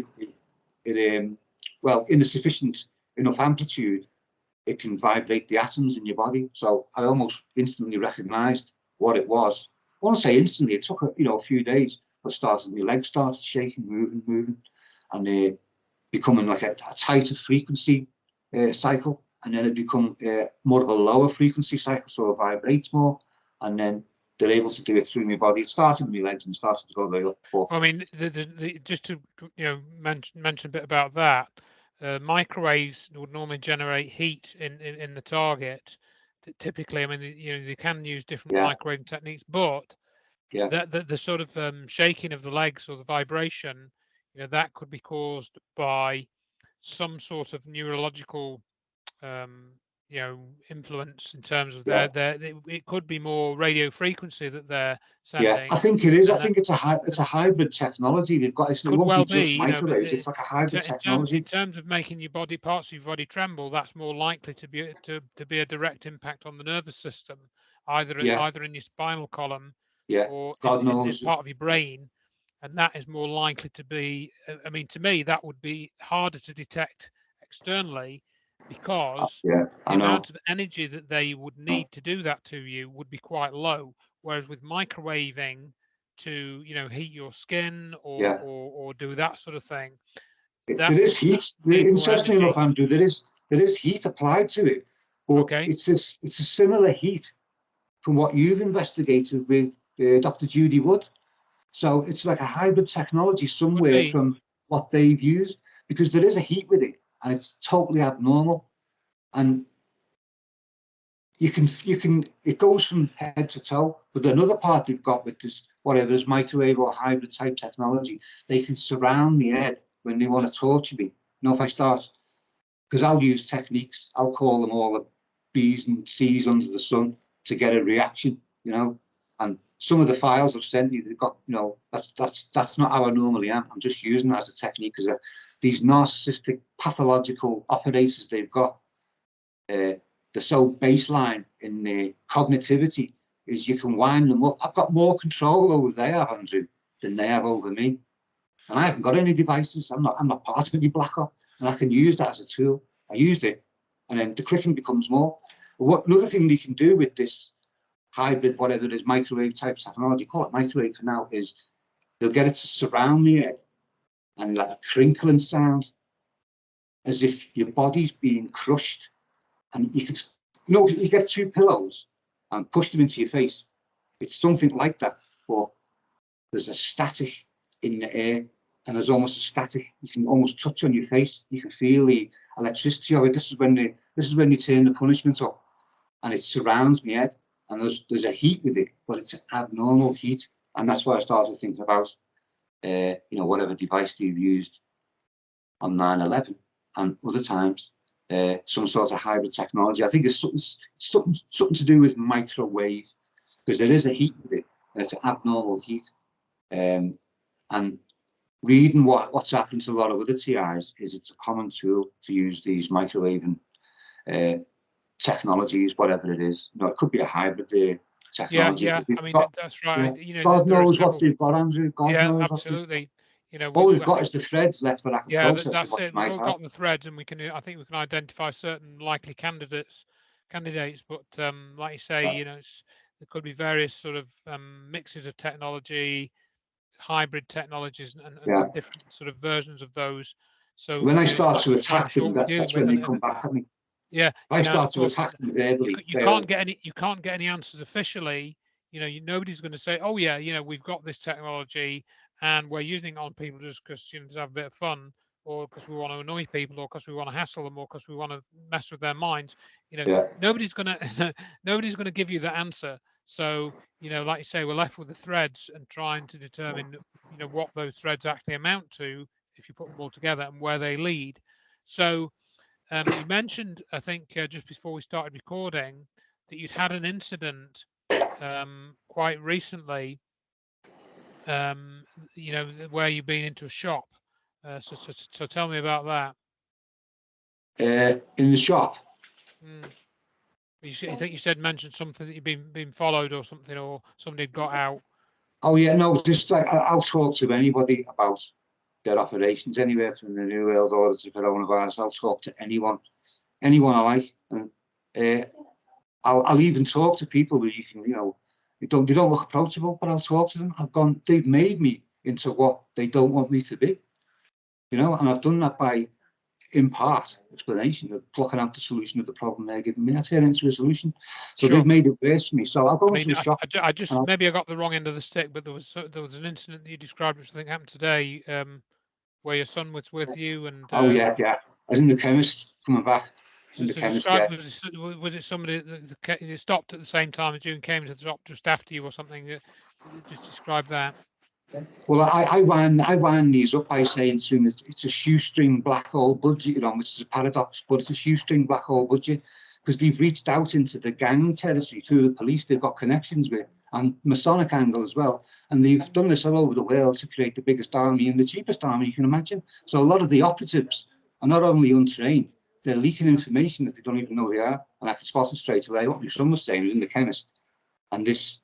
Well, in a sufficient enough amplitude, it can vibrate the atoms in your body. So I almost instantly recognised what it was. I want to say instantly. It took a few days. But my legs started shaking, moving, and becoming like a tighter frequency cycle, and then it become more of a lower frequency cycle, so it vibrates more, and then they're able to do it through my body. It started with my legs and started to go very up. I mean, just to mention a bit about that, microwaves would normally generate heat in the target. Typically, I mean, they can use different microwave techniques, but the sort of shaking of the legs or the vibration, that could be caused by some sort of neurological influence in terms of it could be more radio frequency that they're sending. I think it is. I think it's a hybrid technology they've got. It won't be just microwaves. It's like a hybrid technology. In terms of making parts of your body tremble, that's more likely to be a direct impact on the nervous system, either in your spinal column or in part of your brain, and that is more likely to be. I mean, to me, that would be harder to detect externally, because the amount of energy that they would need to do that to you would be quite low. Whereas with microwaving to heat your skin or do that sort of thing, there is heat. Interestingly enough, Andrew, there is heat applied to it, but it's a similar heat from what you've investigated with Dr. Judy Wood. So it's like a hybrid technology somewhere from what they've used, because there is a heat with it, and it's totally abnormal. And it goes from head to toe. But another part they've got with this, whatever is microwave or hybrid type technology, they can surround my head when they want to torture me. If I start, because I'll use techniques, I'll call them all the B's and C's under the sun to get a reaction, and some of the files I've sent you, they've got, that's not how I normally am. I'm just using it as a technique, because these narcissistic pathological operators they've got, they're so baseline in their cognitivity, is you can wind them up. I've got more control over they have, Andrew, than they have over me. And I haven't got any devices. I'm not part of any black op, and I can use that as a tool. I used it, and then the clicking becomes more. But another thing they can do with this hybrid, whatever it is, microwave type technology, call it microwave for now, is they'll get it to surround the head, and like a crinkling sound, as if your body's being crushed. And you get two pillows and push them into your face. It's something like that, but there's a static in the air, and there's almost a static. You can almost touch on your face. You can feel the electricity of it. This is when they turn the punishment up, and it surrounds my head, and there's a heat with it, but it's an abnormal heat, and that's why I started thinking about whatever device you've used on 9/11 and other times. Some sort of hybrid technology. I think it's something to do with microwave, because there is a heat with it, and it's an abnormal heat. And reading what's happened to a lot of other TIs is it's a common tool to use these microwaving technologies, whatever it is. It could be a hybrid technology. Yeah. I mean, that's right. God knows what they've got, Andrew. God knows. Absolutely. All we've got is the threads left that I can process. That's it. We've all got the threads, and I think we can identify certain likely candidates. But like you say, there could be various sort of mixes of technology, hybrid technologies Yeah. and different sort of versions of those. So When I it's start not to just time attack them, short we're dealing that's with, when they come back at me. yeah, If I and start of to course attack them verbally, you they'll. can't get any answers officially. Nobody's going to say, oh yeah, we've got this technology and we're using it on people just because to have a bit of fun, or because we want to annoy people, or because we want to hassle them, or because we want to mess with their minds. Yeah. Nobody's gonna nobody's gonna give you the answer. So like you say, we're left with the threads and trying to determine what those threads actually amount to if you put them all together and where they lead. So you mentioned, I think, just before we started recording, that you'd had an incident quite recently, where you've been into a shop. So tell me about that. In the shop. Mm. I think you said mentioned something that you've been followed or something, or somebody had got out. Oh yeah, no, just like I'll talk to anybody about their operations anywhere from the New World Order to coronavirus. I'll talk to anyone I like, and I'll even talk to people who you can, they don't look approachable, but I'll talk to them. They've made me into what they don't want me to be, and I've done that by, in part, explanation of plucking out the solution of the problem they're giving me. I turn it into a solution. So Sure. they've made it worse for me. So I'll go I mean, into a shop. I just maybe I got the wrong end of the stick, but there was an incident that you described, which I think happened today, where your son was with you, and Oh yeah. I was in the chemist coming back. In the so chemist, describe, yeah. was it somebody that stopped at the same time as you and came to the shop just after you or something? Just describe that. Well, I wind these up by saying to him it's a shoestring black hole budget, which is a paradox, but it's a shoestring black hole budget because they've reached out into the gang territory through the police they've got connections with, and Masonic angle as well. And they've done this all over the world to create the biggest army and the cheapest army you can imagine. So a lot of the operatives are not only untrained, they're leaking information that they don't even know they are. And I can spot it straight away. What my son was saying was in the chemist, and this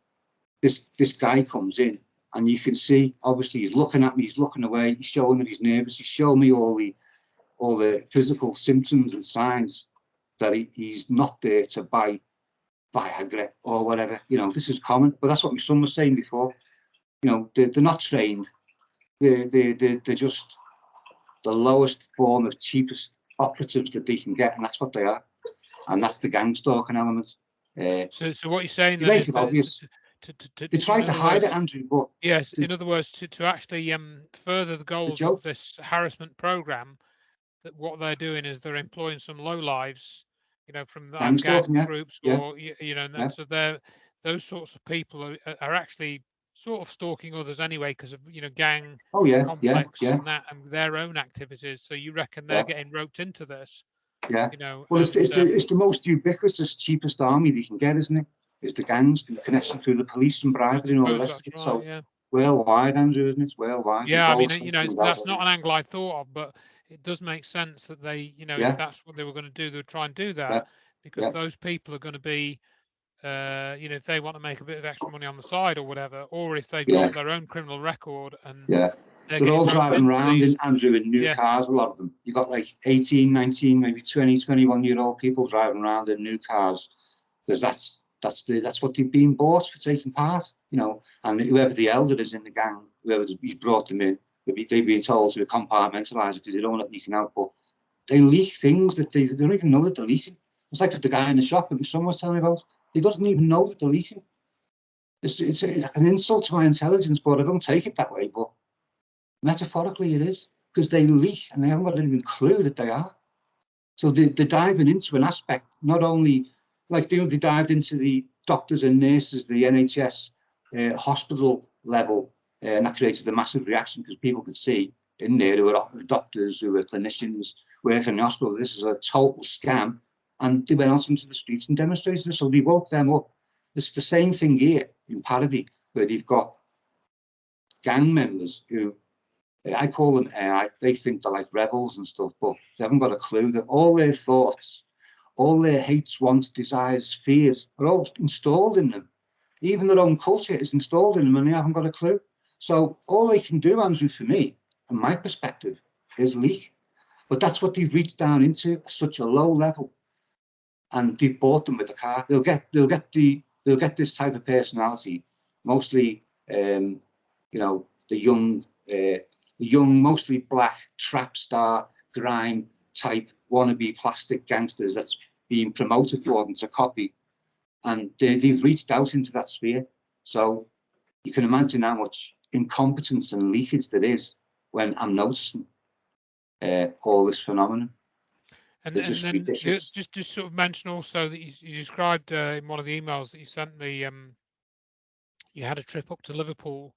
guy comes in, and you can see obviously he's looking at me, he's looking away, he's showing that he's nervous, he's showing me all the physical symptoms and signs that he's not there to buy Viagra or whatever. This is common, but that's what my son was saying before. They're not trained. They're just the lowest form of cheapest operatives that they can get, and that's what they are. And that's the gang stalking element. So what you're saying You then make is it that obvious. They try in to other hide it, words, Andrew, but yes, the, in other words, to actually further the the goals of joke, this harassment program, that what they're doing is they're employing some low lives, from gang either stalking, gang yeah, groups yeah, or and yeah. then so those sorts of people are actually sort of stalking others anyway because of gang Oh yeah, yeah, complex yeah, and their own activities. So you reckon they're yeah, getting roped into this, yeah. Well, it's, and it's the it's the most ubiquitous, cheapest army they can get, isn't it? It's the gangs, the connection through the police and I bribery and all the suppose rest of that's it. right. So Yeah. worldwide, Andrew, isn't it? It's worldwide. Yeah, I mean, Ebola still comes out that's every. not an angle I thought of, but it does make sense that they, if Yeah, that's what they were going to do, they would try and do that yeah, because yeah, those people are going to be, if they want to make a bit of extra money on the side or whatever, or if they've yeah, got their own criminal record and yeah. they're They're getting all roped driving into around in, these. Andrew, in new Yeah, cars, a lot of them. You got like 18, 19, maybe 20, 21-year-old people driving around in new cars because that's what they've been bought for taking part, and whoever the elder is in the gang, whoever he's brought them in, they've been told to compartmentalise it because they don't want it leaking out, but they leak things that they don't even know that they're leaking. It's like with the guy in the shop that someone was telling me about. He doesn't even know that they're leaking. It's an insult to my intelligence, but I don't take it that way. But metaphorically, it is because they leak and they haven't got even clue that they are. So they're diving into an aspect, not only like they dived into the doctors and nurses, the NHS hospital level, and that created a massive reaction because people could see in there who were doctors, who were clinicians working in the hospital. This is a total scam, and they went out into the streets and demonstrated. So they woke them up. It's the same thing here in Parody, where they've got gang members who I call them AI. They think they're like rebels and stuff, but they haven't got a clue that all their thoughts, all their hates, wants, desires, fears are all installed in them. Even their own culture is installed in them and they haven't got a clue. So all they can do, Andrew, for me, from my perspective, is leak. But that's what they've reached down into such a low level. And they've bought them with the car. They'll get this type of personality, mostly you know, young, mostly black trap star grime type wannabe plastic gangsters that's being promoted for them to copy, and they've reached out into that sphere. So you can imagine how much incompetence and leakage there is when I'm noticing all this phenomenon. And It's and just then ridiculous. just sort of mention also that you described in one of the emails that you sent me, you had a trip up to Liverpool,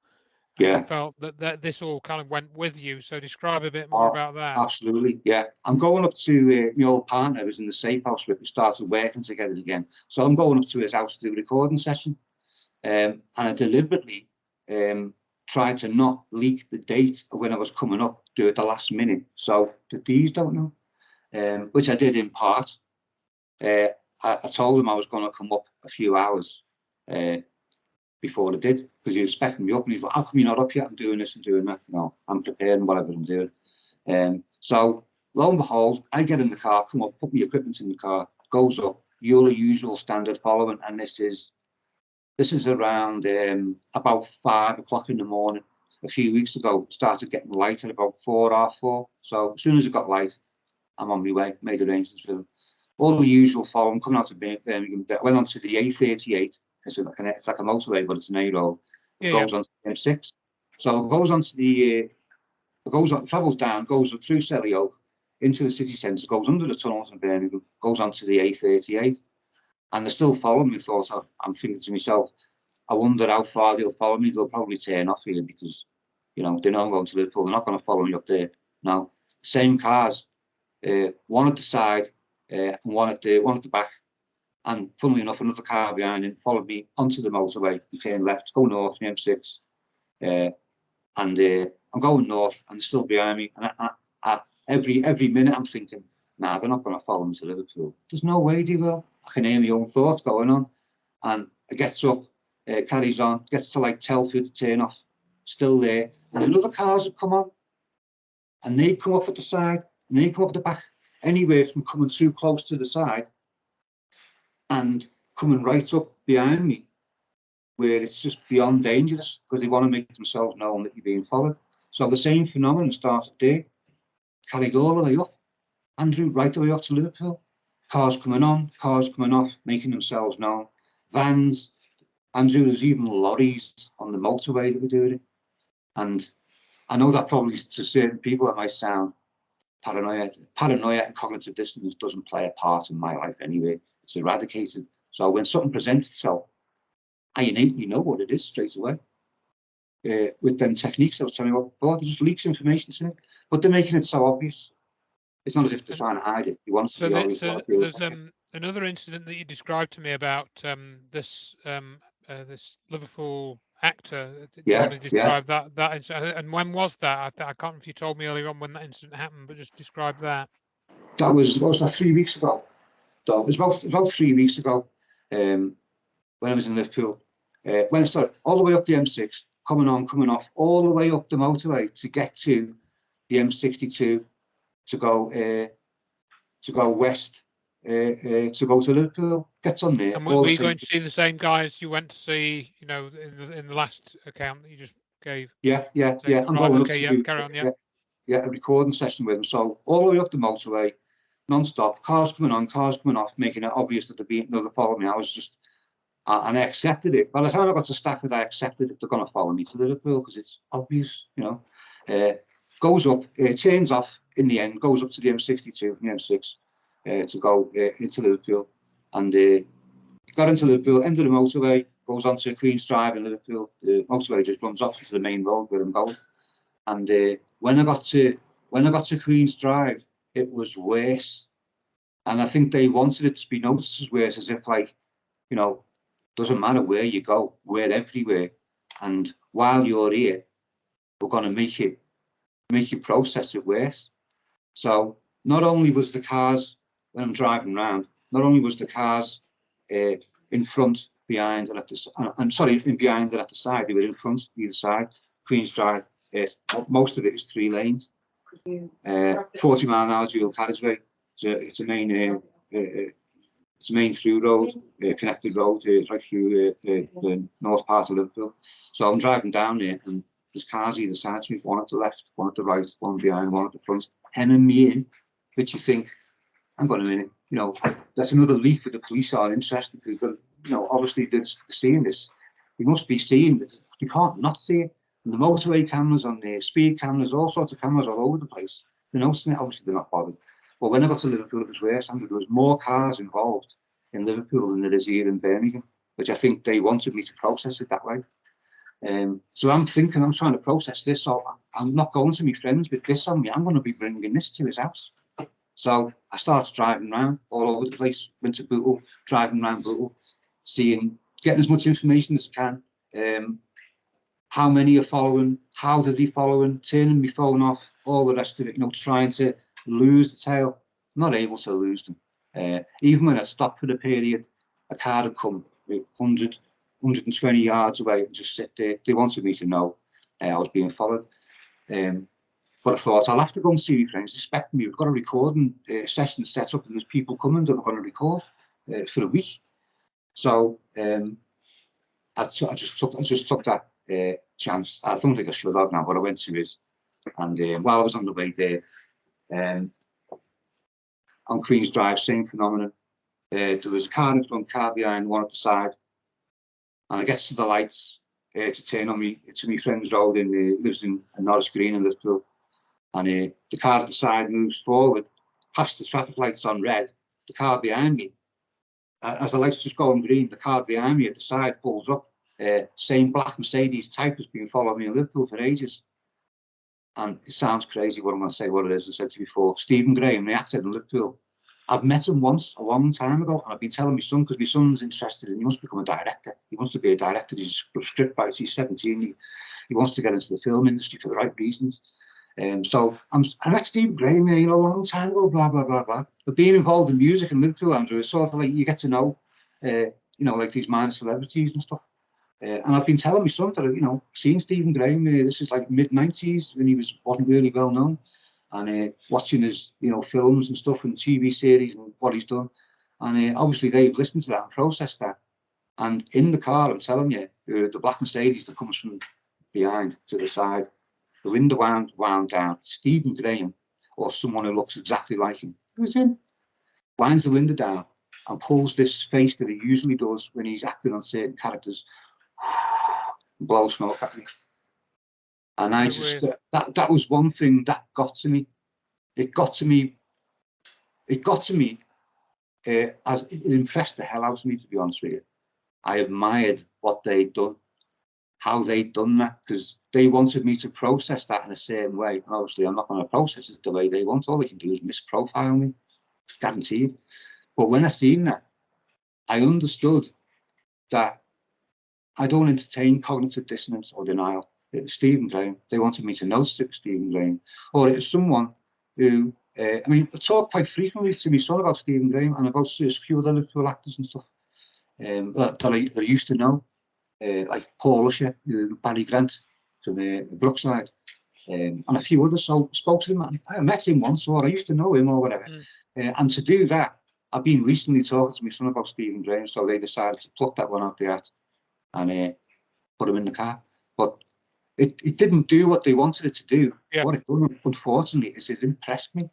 and you Yeah. felt that this all kind of went with you. So describe a bit more Oh, about that. absolutely. Yeah. I'm going up to my old partner who's in the safe house with. We started working together again. So I'm going up to his house to do a recording session. And I deliberately tried to not leak the date of when I was coming up, do it the last minute, so the D's don't know, which I did in part. I told him I was going to come up a few hours before I did, because he was expecting me up, and he's like, how come you're not up yet? I'm doing this and doing that. You know, I'm preparing whatever I'm doing. So lo and behold, I get in the car, come up, put my equipment in the car, goes up, your usual standard following, and this is around about 5 o'clock in the morning. A few weeks ago, it started getting light at about 4:30. So as soon as it got light, I'm on my way, made arrangements with them. All the usual following, coming out of Birmingham, went on to the A38. It's like a motorway, but it's an A road. It Yeah, yeah. goes on to the M6. So it goes on to travels down, goes through Selly Oak, into the city centre, goes under the tunnels in Birmingham, goes on to the A38. And they're still following me. I'm thinking to myself, I wonder how far they'll follow me. They'll probably turn off here because, you know, they know I'm going to Liverpool. They're not going to follow me up there. No, same cars, one at the side and one at the back. And funnily enough, another car behind him followed me onto the motorway and turned left, go north, the M6. And I'm going north, and they're still behind me. And every minute I'm thinking, nah, they're not going to follow me to Liverpool. There's no way they will. I can hear my own thoughts going on. And it gets up, carries on, gets to like Telford, turn off, still there. And then other cars have come on, and they come up at the side, and they come up at the back, anywhere from coming too close to the side and coming right up behind me, where it's just beyond dangerous, because they want to make themselves known that you're being followed. So the same phenomenon started there, carried all the way up, Andrew, right the way up to Liverpool. Cars coming on, cars coming off, making themselves known. Vans, Andrew, there's even lorries on the motorway that were doing it. And I know that probably to certain people that might sound paranoia. Paranoia and cognitive dissonance doesn't play a part in my life anyway. It's eradicated. So when something presents itself, I innately know what it is straight away. With them techniques I was telling you about before, it just leaks information to me. But they're making it so obvious. It's not as if they're And trying to hide it. They want it to so be obvious. there's another incident that you described to me about this this Liverpool actor. Do you want Yeah, to yeah. describe that incident? And when was that? I can't remember if you told me earlier on when that incident happened, but just describe that. That was, what was that, 3 weeks ago? So it was about 3 weeks ago, when I was in Liverpool. When I started all the way up the M6, coming on, coming off, all the way up the motorway to get to the M62 to go west, to go to Liverpool. Gets on there, And all were the you same. going to see the same guys you went to see, you know, in the last account that you just gave? Yeah, yeah, Same, yeah. I'm right. going up Okay. to Yeah. do Carry on. Yeah. a recording session with them. So all the way up the motorway, non-stop, cars coming on, cars coming off, making it obvious that there'd be another follow me. I was just, and I accepted it. By the time I got to Stafford, I accepted it. They're going to follow me to Liverpool because it's obvious, you know. Goes up, turns off in the end, goes up to the M62 from the M6 to go into Liverpool. And got into Liverpool, end of the motorway, goes on to Queen's Drive in Liverpool. The motorway just runs off to the main road where I'm going. And when I got to Queen's Drive, it was worse. And I think they wanted it to be noticed as worse, as if like, you know, doesn't matter where you go, we're everywhere. And while you're here, we're going to make you process it worse. So not only was the cars, when I'm driving around, not only was the cars in front, behind, and at the, I'm sorry, in behind and at the side, they were in front, either side. Queen's Drive, most of it is 3 lanes. 40-mile-an-hour dual carriageway. It's a main through road, connected road, right through the north part of Liverpool. So I'm driving down there, and There's cars either side to me, one at the left, one at the right, one behind, one at the front, hemming me in, which you think, hang on a minute, you know, that's another leak that the police are interested because, you know, obviously they're seeing this. They must be seeing this. You can't not see it. And the motorway cameras on there, speed cameras, all sorts of cameras all over the place. They're noticing it, obviously they're not bothered. But when I got to Liverpool, it was worse. There was more cars involved in Liverpool than there is here in Birmingham, which I think they wanted me to process it that way. So I'm thinking, I'm trying to process this, so I'm not going to be friends with this on me. I'm going to be bringing this to his house. So I started driving around all over the place, went to Bootle, driving around Bootle, seeing, getting as much information as I can. How many are following, how do they following, turning my phone off, all the rest of it, you know, trying to lose the tail. Not able to lose them. Even when I stopped for a period, a car had come 100, 120 yards away and just sit there. They wanted me to know I was being followed. But I thought, I'll have to go and see my friends, expect me. We've got a recording session set up and there's people coming that are going to record for a week. So I just took that chance. I don't think I should have now, but I went to it. And while I was on the way there, on Queen's Drive, same phenomenon. There was a car in front, car behind, one at the side. And I get to the lights to turn on me to my friend's road, and lives in Norris Green in Liverpool. And the car at the side moves forward, past the traffic lights on red. The car behind me, as the lights just going green, the car behind me at the side pulls up. Same black Mercedes type has been following me in Liverpool for ages. And it sounds crazy what I'm going to say, what it is. I said to you before, Stephen Graham, the actor in Liverpool. I've met him once a long time ago, and I've been telling my son, because my son's interested in, he wants to become a director. He wants to be a director. He's a script writer. He's 17. He wants to get into the film industry for the right reasons. So I met Stephen Graham, you know, a long time ago, blah, blah, blah, blah. But being involved in music in Liverpool, Andrew, is sort of like you get to know, you know, like these minor celebrities and stuff. And I've been telling my son that, you know, seeing Stephen Graham, this is like mid-90s when he wasn't really well known, and watching his, you know, films and stuff and TV series and what he's done. And obviously they've listened to that and processed that. And in the car, I'm telling you, the black Mercedes that comes from behind to the side, the window wound down. Stephen Graham, or someone who looks exactly like him, who's him, winds the window down and pulls this face that he usually does when he's acting on certain characters, blow smoke at me. And I just, that was one thing that got to me. It got to me, as it impressed the hell out of me, to be honest with you. I admired what they'd done, how they'd done that, because they wanted me to process that in a certain way. And obviously I'm not going to process it the way they want. All they can do is misprofile me, guaranteed. But when I seen that, I understood that I don't entertain cognitive dissonance or denial. It was Stephen Graham. They wanted me to notice it was Stephen Graham. Or it was someone who, I mean, I talk quite frequently to my son about Stephen Graham and about a few other Liverpool actors and stuff that I used to know, like Paul Usher, Barry Grant from Brookside, and a few others. So I spoke to him. I met him once, or I used to know him, or whatever. And to do that, I've been recently talking to my son about Stephen Graham, so they decided to pluck that one out the hat and put him in the car. But it didn't do what they wanted it to do. Yeah. What it done, unfortunately, is it impressed me.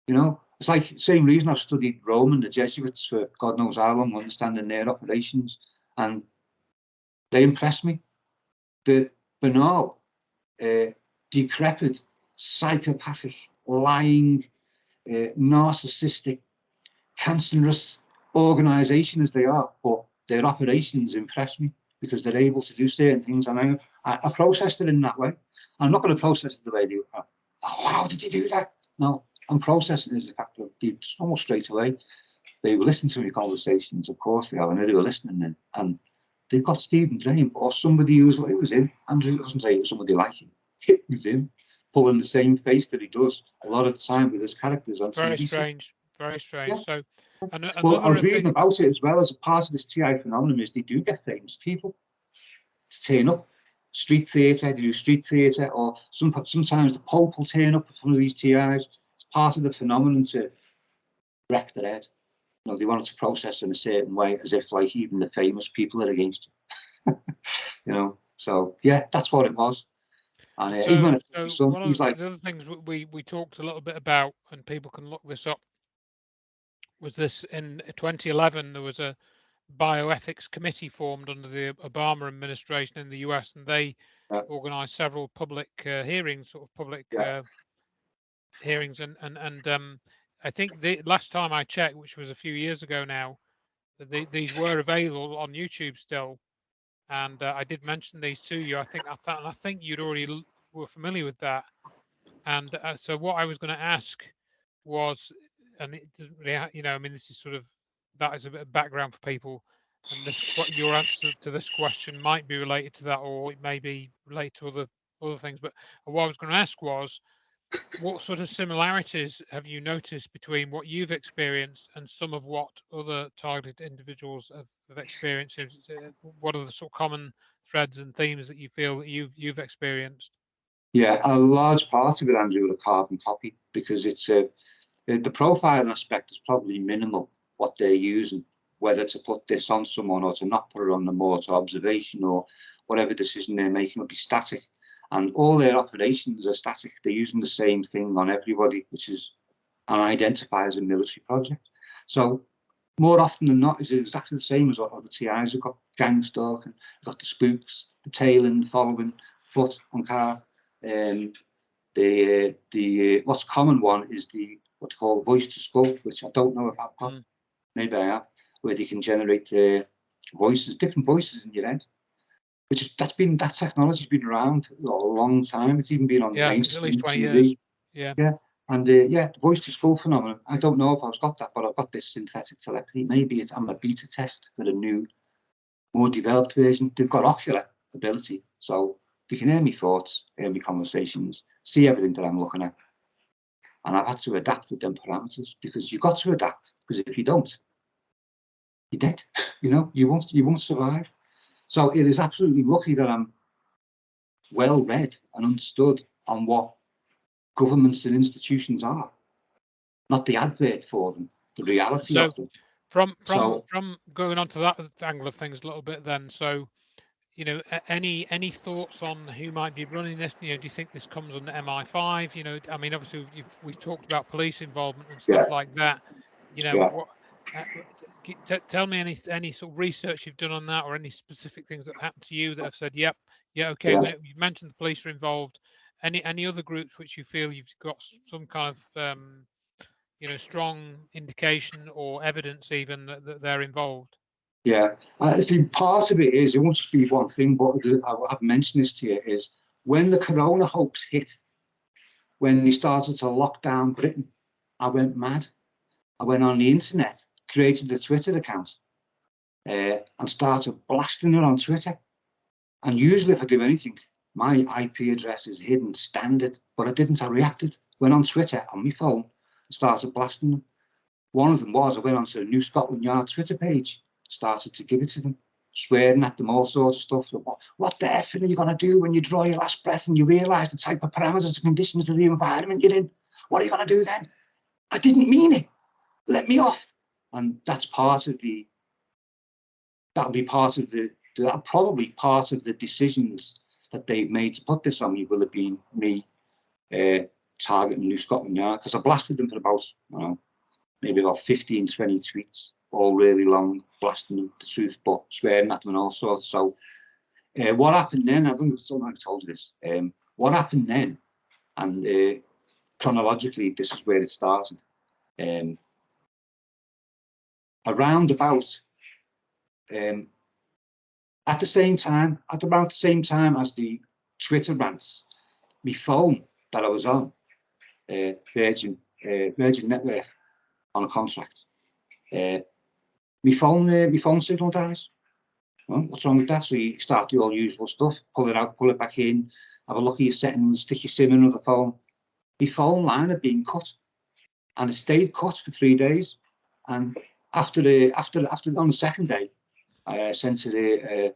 You know, it's like the same reason I've studied Rome and the Jesuits for God knows how long, understanding their operations, and they impressed me. The banal, decrepit, psychopathic, lying, narcissistic, cancerous organisation as they are, but their operations impress me because they're able to do certain things, and I processed it in that way. I'm not going to process it the way they are. Oh, how did you do that? No, I'm processing it as the fact that they almost straight away. They were listening to my conversations, of course they are, and they were listening then, and they've got Stephen Graham or somebody who's like, it was him. Andrew doesn't say it was somebody like him. It was him, pulling the same face that he does a lot of the time with his characters on Very TV. strange. Very strange. Yeah. So, Well, I another was reading about it as well. As a part of this TI phenomenon is they do get famous people to turn up. Street theatre, they do street theatre, or sometimes the Pope will turn up at one of these TIs. It's part of the phenomenon to wreck their head. You know, they want it to process in a certain way, as if like even the famous people are against you. You know, so yeah, that's what it was. And even when So, I told my so son, one he's of like, the other things we talked a little bit about, and people can look this up, was this in 2011 there was a bioethics committee formed under the Obama administration in the US, and they yeah, organised several public hearings, sort of public yeah, hearings, and I think the last time I checked, which was a few years ago now, these were available on YouTube still, and I did mention these to you. I think you'd already were familiar with that, and so what I was going to ask was, and it doesn't really, I mean, this is sort of that is a bit of background for people, and this your answer to this question might be related to that, or it may be related to other things. But what I was going to ask was, what sort of similarities have you noticed between what you've experienced and some of what other targeted individuals have experienced? What are the sort of common threads and themes that you feel that you've experienced? yeah. A large part of it, Andrew, a carbon copy, because it's the profiling aspect is probably minimal. What they're using, whether to put this on someone or to not put it on them, or to observation, or whatever decision they're making will be static. And all their operations are static. They're using the same thing on everybody, which is and identify as a military project. So more often than not, it's exactly the same as what other TIs have got: gang stalking, got the spooks, the tailing, following, foot on car. Um, the what's common one is the what they call voice to skull, which I don't know if I've got. Mm. Maybe I have, where they can generate voices, different voices in your head. Which is that technology's been around a long time. It's even been on Yeah, I think at least mainstream 20 years. TV. Yeah. Yeah, and yeah, the voice to skull phenomenon. I don't know if I've got that, but I've got this synthetic telepathy. Maybe I'm a beta test for a new, more developed version. They've got ocular ability, so they can hear me thoughts, hear me conversations, see everything that I'm looking at. And I've had to adapt with them parameters, because you've got to adapt, because if you don't, you're dead. You won't survive. So it is absolutely lucky that I'm well read and understood on what governments and institutions are, not the advert for them, the reality So of them. from So going on to that angle of things a little bit then, so any thoughts on who might be running this? Do you think this comes under MI5? I mean, obviously we've talked about police involvement and stuff yeah, like that. yeah, What? Tell me any sort of research you've done on that, or any specific things that have happened to you that have said, "Yep, yeah, okay." yeah, You've mentioned the police are involved. Any other groups which you feel you've got some kind of strong indication or evidence even that they're involved? yeah. I think part of it is, it won't just be one thing, but I've mentioned this to you, is when the corona hoax hit, when they started to lock down Britain, I went mad. I went on the internet, created a Twitter account, and started blasting it on Twitter. And usually if I do anything, my IP address is hidden standard, but I didn't. I reacted, went on Twitter on my phone, and started blasting them. One of them was, I went onto the New Scotland Yard Twitter page, started to give it to them, swearing at them, all sorts of stuff. So what the effing are you going to do when you draw your last breath and you realise the type of parameters and conditions of the environment you're in? What are you going to do then? I didn't mean it. Let me off. And that's that'll be part of that probably part of the decisions that they've made to put this on me will have been me targeting New Scotland Yard, because I blasted them for about, maybe about 15, 20 tweets, all really long, blasting them the truth, but swearing at them and all sorts. So what happened then, I think I've told you this, what happened then, and chronologically, this is where it started. Around about, at about the same time as the Twitter rants, my phone that I was on, Virgin Network, on a contract, my phone signal dies. Well, what's wrong with that? So you start the all usual stuff, pull it out, pull it back in, have a look at your settings, stick your SIM in another phone. My phone line had been cut, and it stayed cut for 3 days. And after on the second day, I sent it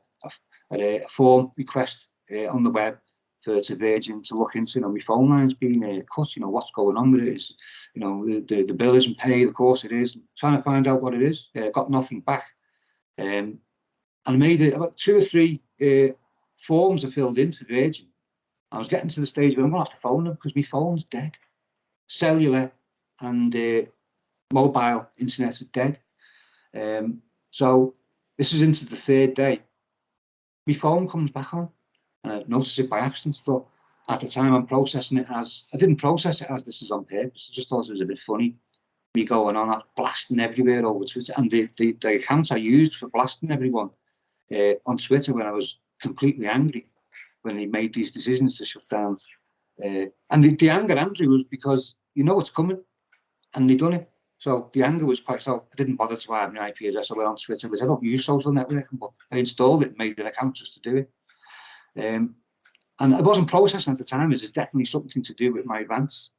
a form request on the web to Virgin to look into. My phone line's been cut. What's going on with it? Is the bill isn't paid? Of course it is. I'm trying to find out what it is. Got nothing back. And I made it about 2 or 3 forms I filled in for Virgin, I was getting to the stage where I'm going to have to phone them because my phone's dead. Cellular and mobile internet is dead. So this is into the third day. My phone comes back on, and I noticed it by accident. Thought at the time I'm processing it as, I didn't process it as this is on purpose. I just thought it was a bit funny. Me going on, blasting everywhere over Twitter, and the account I used for blasting everyone on Twitter when I was completely angry when they made these decisions to shut down. And the anger, Andrew, was because you know it's coming, and they done it. So the anger was quite. So I didn't bother to add my IP address. I went on Twitter because I don't use social networking, but I installed it, and made an account just to do it. And I wasn't processing at the time. It's definitely something to do with my rants.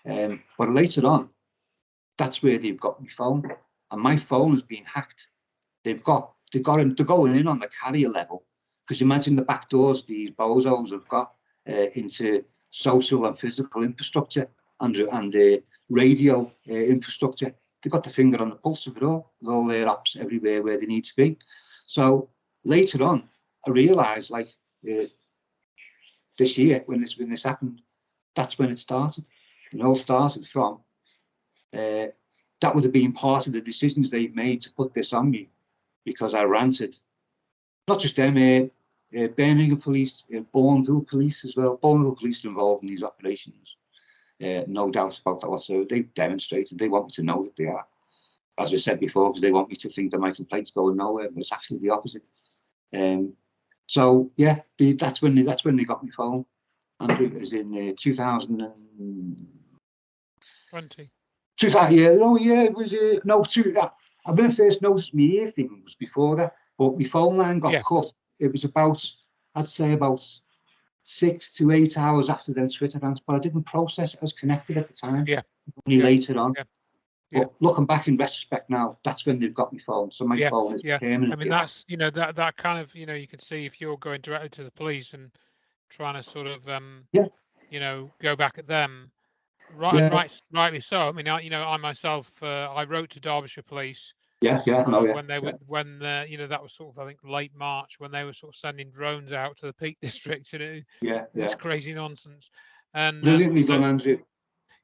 But later on, that's where they've got my phone, and my phone has been hacked. They're going in on the carrier level, because imagine the back doors these bozos have got into social and physical infrastructure and radio infrastructure. They've got the finger on the pulse of it all, with all their apps everywhere where they need to be. So later on, I realised, like this year when this happened, that's when it started. It all started from that would have been part of the decisions they've made to put this on me, because I ranted. Not just them, Birmingham police, Bourneville police as well. Bourneville police are involved in these operations. No doubt about that whatsoever. They've demonstrated, they want me to know that they are. As I said before, because they want me to think that my complaint's going nowhere, but it's actually the opposite. So yeah, that's when they got my phone. Andrew, it was in 20. 2000, yeah, it was no, I when I first noticed my ear thing was before that, but my phone line got cut. It was about, I'd say about 6 to 8 hours after them Twitter rants, but I didn't process it as connected at the time. Only later on. But looking back in retrospect now, that's when they've got my phone. So my phone is permanently. I mean, that's that kind of you can see if you're going directly to the police and trying to sort of go back at them. Rightly so. I mean, I myself, I wrote to Derbyshire Police. I know. When they were, that was sort of, I think, late March, when they were sort of sending drones out to the Peak District, this crazy nonsense. And brilliantly done, Andrew.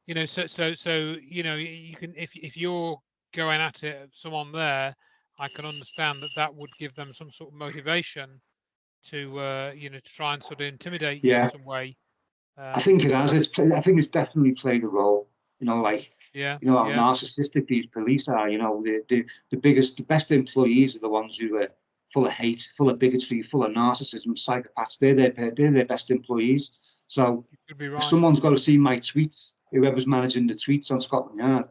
So you can, if you're going at it, someone there, I can understand that would give them some sort of motivation to to try and sort of intimidate you in some way. I think it has. I think it's definitely played a role. Like how narcissistic these police are. The biggest, the best employees are the ones who are full of hate, full of bigotry, full of narcissism, psychopaths. They're their best employees. So if someone's got to see my tweets, whoever's managing the tweets on Scotland Yard,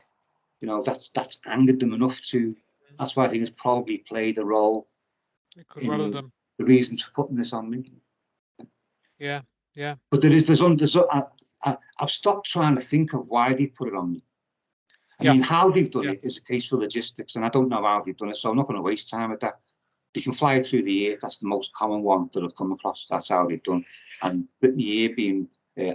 that's angered them enough to. That's why I think it's probably played a role in the reasons for putting this on me. Yeah. But I've stopped trying to think of why they put it on me. I mean, how they've done it is a case for logistics, and I don't know how they've done it, so I'm not going to waste time with that. They can fly it through the air. That's the most common one that I've come across. That's how they've done. And with my ear being,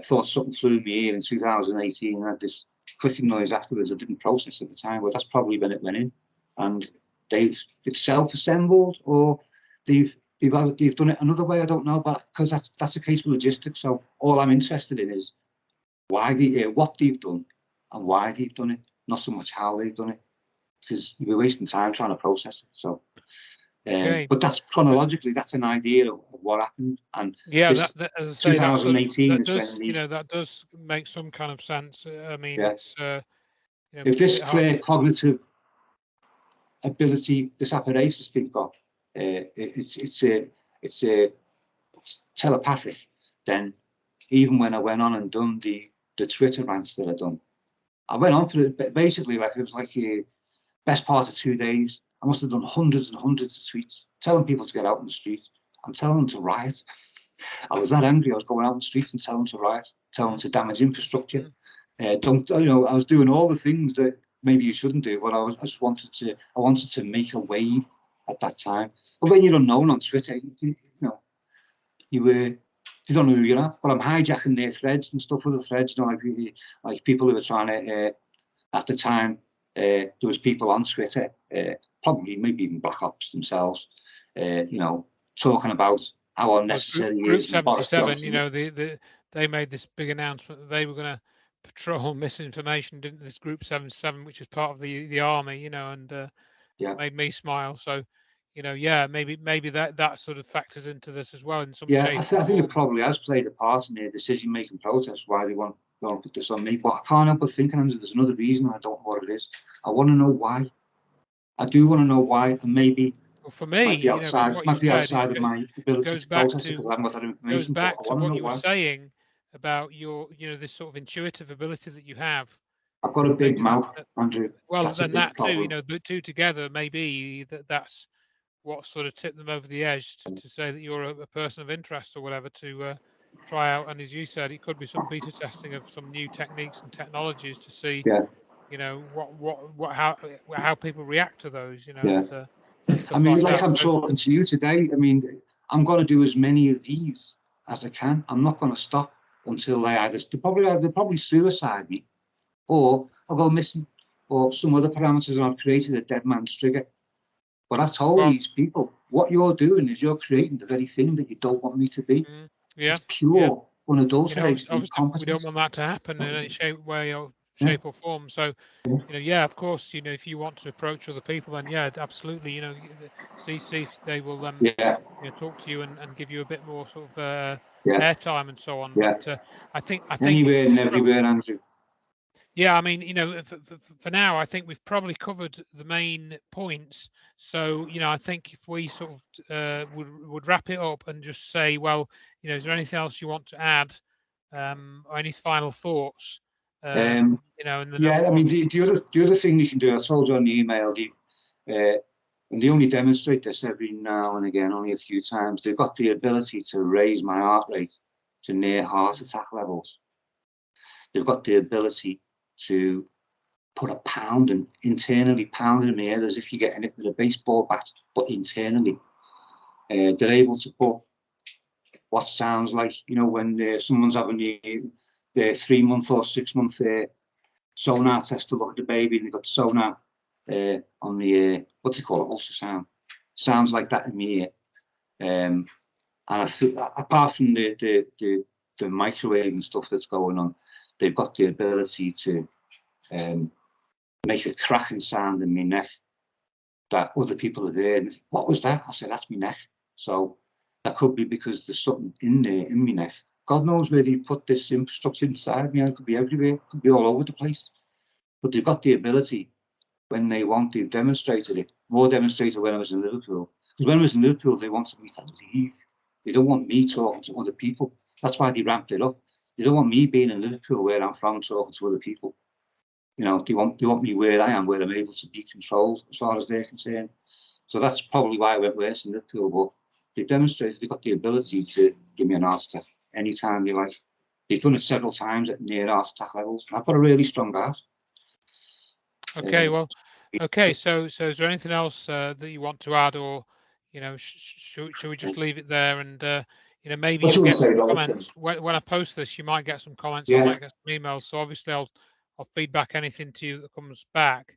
thought something flew my ear in 2018. I had this clicking noise afterwards. I didn't process at the time, but that's probably when it went in. And it's self-assembled, or they've done it another way. I don't know, but because that's a case for logistics. So all I'm interested in is what they've done and why they've done it, not so much how they've done it, because you're wasting time trying to process it. So. But that's chronologically, that's an idea of what happened. And that, as I say, 2018 that is when that does make some kind of sense. I mean, it's if this cognitive ability, this apparatus they've got, it's telepathic. Then even when I went on and done the Twitter rants that I done, I went on for it basically it was like a best part of 2 days. I must have done hundreds and hundreds of tweets telling people to get out in the street and telling them to riot. I was that angry. I was going out in the streets and telling them to riot, telling them to damage infrastructure. I was doing all the things that maybe you shouldn't do, but I wanted to make a wave at that time. But when you're unknown on Twitter, you don't know who you are. But I'm hijacking their threads and stuff with the threads. Like people who were trying to at the time. There was people on Twitter, probably maybe even Black Ops themselves, talking about how unnecessary it Group is. 77, they made this big announcement that they were going to patrol misinformation, didn't this Group 77, which is part of the army, and Yeah. made me smile. So, yeah, maybe that sort of factors into this as well in some Yeah, shape I or think it form. probably has played a part in their decision-making process why they want to put this on me. But I can't help but thinking, Andrew, there's another reason. I don't know what it is. I want to know why. I do want to know why, and maybe Well, for me, might be from outside, what you said, of my it ability goes to back process it because I to haven't got that goes information. But I back to want to what know you were why. saying about your, this sort of intuitive ability that you have. I've got a big Maybe mouth, Andrew. well, That's a then big that too, problem. the two together, maybe that's what sort of tipped them over the edge to say that you're a person of interest or whatever to try out. And as you said, it could be some beta testing of some new techniques and technologies to see, Yeah, how people react to those, yeah. and I stuff mean, like like that. I'm So, talking to you today. I mean, I'm going to do as many of these as I can. I'm not going to stop until they'll probably suicide me, or I'll go missing, or some other parameters, and I've created a dead man's trigger. But I told well, these people, what you're doing is you're creating the very thing that you don't want me to be. yeah, It's yeah. pure, unadulterated Obviously, we don't incompetence. want that to happen in any way or Yeah, shape or form. So, yeah, of course, if you want to approach other people, then yeah, absolutely, see if they will yeah, talk to you and give you a bit more sort of yeah, airtime and so on. yeah. But I think Anywhere and everywhere, Andrew. yeah, I mean, for now, I think we've probably covered the main points. So, I think if we sort of would wrap it up and just say, well, is there anything else you want to add, or any final thoughts, in the Yeah, I mean, obviously, the other thing you can do, I told you on the email, and they only demonstrate this every now and again, only a few times. They've got the ability to raise my heart rate to near heart attack levels. They've got the ability to put a pound and internally pound it in the air as if you're getting it with a baseball bat, but internally. They're able to put what sounds like, when someone's having their 3 month or 6 month sonar test to look at the baby, and they've got the sonar on the what do you call it, ultrasound. Sounds like that in my ear. And I think, apart from the microwave and stuff that's going on, they've got the ability to make a cracking sound in my neck that other people have heard. And what was that? I said, that's my neck. So that could be because there's something in there in my neck. God knows where they put this infrastructure inside me. It could be everywhere. It could be all over the place. But they've got the ability when they want. They've demonstrated it. More demonstrated when I was in Liverpool. Because when I was in Liverpool, they wanted me to leave. They don't want me talking to other people. That's why they ramped it up. They don't want me being in Liverpool, where I'm from, talking to other people. They want me where I am, where I'm able to be controlled as far as they're concerned. So that's probably why I went worse in Liverpool. But they've demonstrated they've got the ability to give me an heart attack anytime they like. They've done it several times at near heart attack levels. I've got a really strong heart. okay, well, okay. So is there anything else that you want to add, or should we just leave it there? And maybe What you'll you want get to say, some Robert? comments when I post this. You might get some comments. I Yeah, might get some emails. So obviously, I'll feedback anything to you that comes back.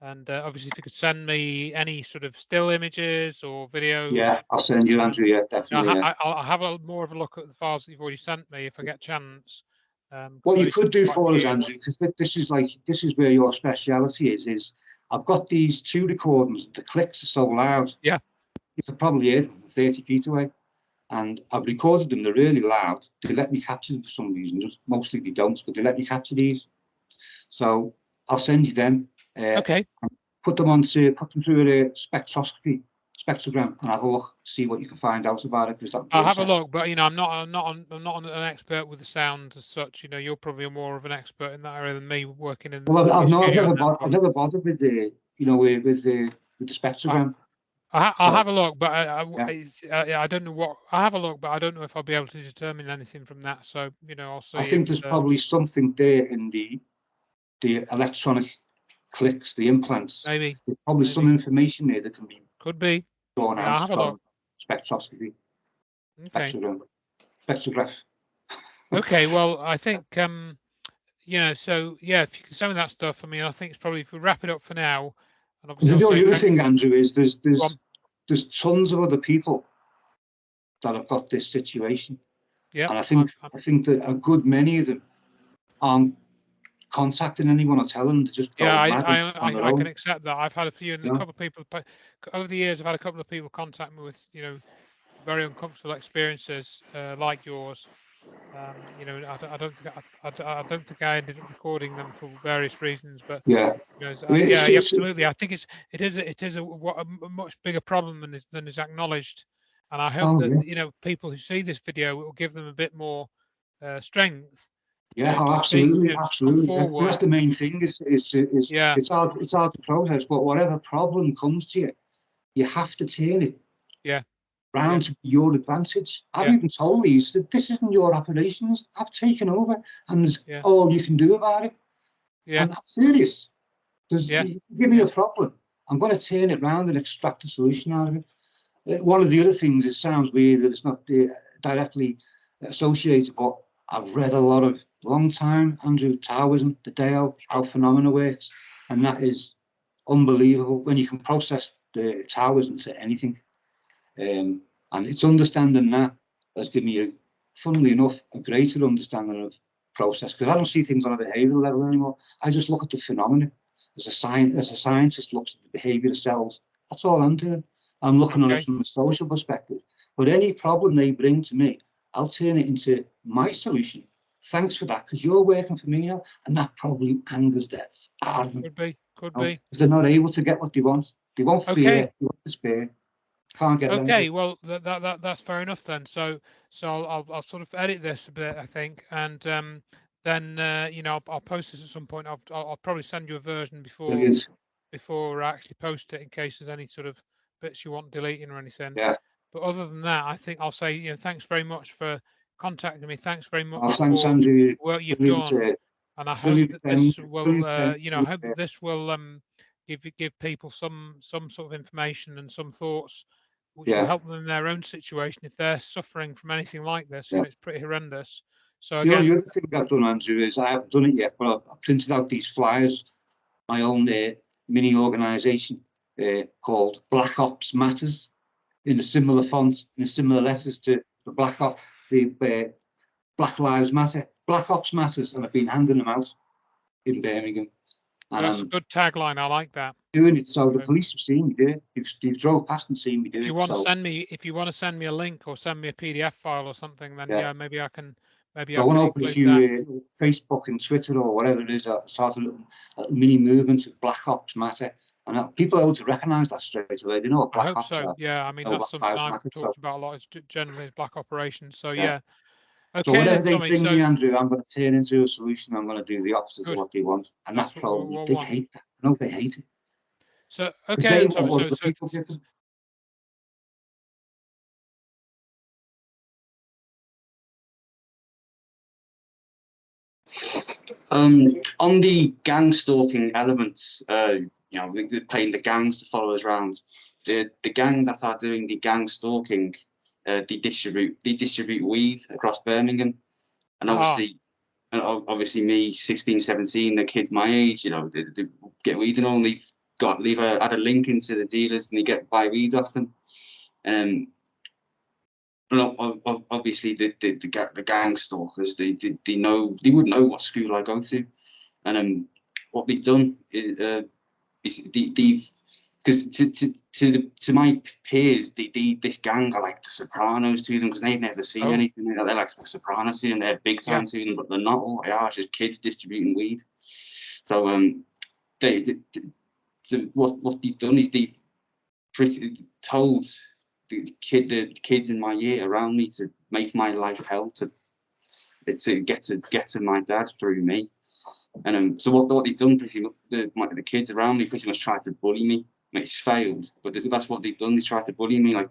And obviously, if you could send me any sort of still images or video, yeah. I'll send you, Andrew. Yeah, definitely. Yeah. I'll have more of a look at the files that you've already sent me if I get a chance. Because What I you know you sent could do quite a for us, few. Andrew, because this is where your speciality is. I've got these two recordings. The clicks are so loud. Yeah. You could probably hear them 30 feet away. And I've recorded them. They're really loud. They let me capture them for some reason. Just mostly they don't, but they let me capture these. So I'll send you them. Okay. Put them through a spectrogram, and have a look, see what you can find out about it. Because that'll be I'll have a interesting. look, but I'm not an expert with the sound as such. You're probably more of an expert in that area than me, working in Well, your studio and that I've sort of. never bothered with the I, spectrogram. I'll So have a look, but yeah, I don't know what. I'll have a look, but I don't know if I'll be able to determine anything from that. So I'll I see. think And there's probably something there in the electronic clicks, the implants. maybe, There's probably some maybe information there that can be could be. drawn Yeah, out I'll have a look. from spectroscopy, Okay. spectrograph. Okay. Well, I think So yeah, if you can send me that stuff, I mean, I think it's probably if we wrap it up for now, and obviously I'll The say only other thank. thing, Andrew, is Go on. there's tons of other people that have got this situation. Yeah. And I think that a good many of them aren't contacting anyone or telling them, to just Yeah, go mad on their I can own. accept that. I've had a few, and You a know? couple of people over the years. I've had a couple of people contact me with, very uncomfortable experiences like yours. I don't think I don't think I ended up recording them for various reasons, but Yeah. I mean, yeah, yeah, absolutely. I think it is a much bigger problem than is acknowledged, and I hope oh that yeah, people who see this video, it will give them a bit more strength yeah, to oh, speak, absolutely, to come absolutely. And that's forward. the main thing. Is Yeah, it's hard to process, but whatever problem comes to you, you have to turn it yeah, yeah, round to your advantage. I've yeah, even told these that this isn't your operations. I've taken over, and there's yeah, all you can do about it. yeah, And I'm serious. Because yeah, you give me yeah. a problem, I'm going to turn it round and extract a solution out of it. One of the other things, it sounds weird that it's not directly associated, but I've read a lot of long time Andrew Taoism, the Dao, how Sure. phenomena works, and that is unbelievable when you can process the Taoism to anything. And it's understanding that has given me, funnily enough, a greater understanding of process, because I don't see things on a behavioural level anymore. I just look at the phenomena. As a scientist looks at the behaviour of cells, that's all I'm doing. I'm looking at it Okay. from a social perspective. But any problem they bring to me, I'll turn it into my solution. Thanks for that, because you're working for me now, and that probably angers the out of them. Could be. Could You know, be. if they're not able to get what they want. They want fear, Okay. they want despair, can't get around Okay, it. well, that's fair enough then. So I'll sort of edit this a bit, I think, and then I'll post this at some point. I'll probably send you a version Brilliant. before I actually post it, in case there's any sort of bits you want deleting or anything. Yeah. But other than that, I think I'll say, thanks very much for contacting me. Thanks very Oh, much thanks, for Andrew. the work you've Brilliant, done, and I hope brilliant that friend, this will, brilliant friend. I hope that this will give people some sort of information and some thoughts which will Yeah, help them in their own situation if they're suffering from anything like this. yeah. It's pretty horrendous. So The only again, other thing I've done, Andrew, is I haven't done it yet, but I've printed out these flyers, my own mini organisation called Black Ops Matters, in a similar font, in a similar letters to the Black Lives Matter, Black Ops Matters, and I've been handing them out in Birmingham, and that's a I'm good tagline. I like that. doing it so the So police have seen me do it. They've drove past and seen me do it. So if you want to send me a link or send me a PDF file or something, then yeah. yeah, maybe So I I want can to open a include that. few Facebook and Twitter or whatever it is, start a little mini movement of Black Ops Matter. And people are able to recognise that straight away. They know what I Black hope Ops so. are, Yeah, I mean know that's Black something Lives I've Matter. So talked about a lot. Is generally is black operations. So yeah. yeah. So Okay whatever then, they Tommy. bring me, So Andrew, I'm going to turn into a solution. I'm going to do the opposite of good. what they want. And that That's what probably, we'll they want. hate that. I know they hate it. So Because okay they then, want Tommy. what other people give them. On the gang stalking elements, they're paying the gangs to follow us around. The gang that are doing the gang stalking, they distribute weed across Birmingham, and Ah, obviously me, 16, 17, the kids my age, they get weed and all. They've had a link into the dealers and they buy weed off them. Um, Obviously the gang stalkers, they know, they would know what school I go to. And what they've done is they've, because to my peers, this gang are like the Sopranos to them, because they've never seen oh, anything. They're like the Sopranos to them. They're big yeah, time to them, but they're not all they are. It's just kids distributing weed. So what they've done is they've told the kids in my year around me to make my life hell, to get to my dad through me. And so what they've done, pretty much, the kids around me pretty much tried to bully me. It's failed, but that's what they've done. They tried to bully me, like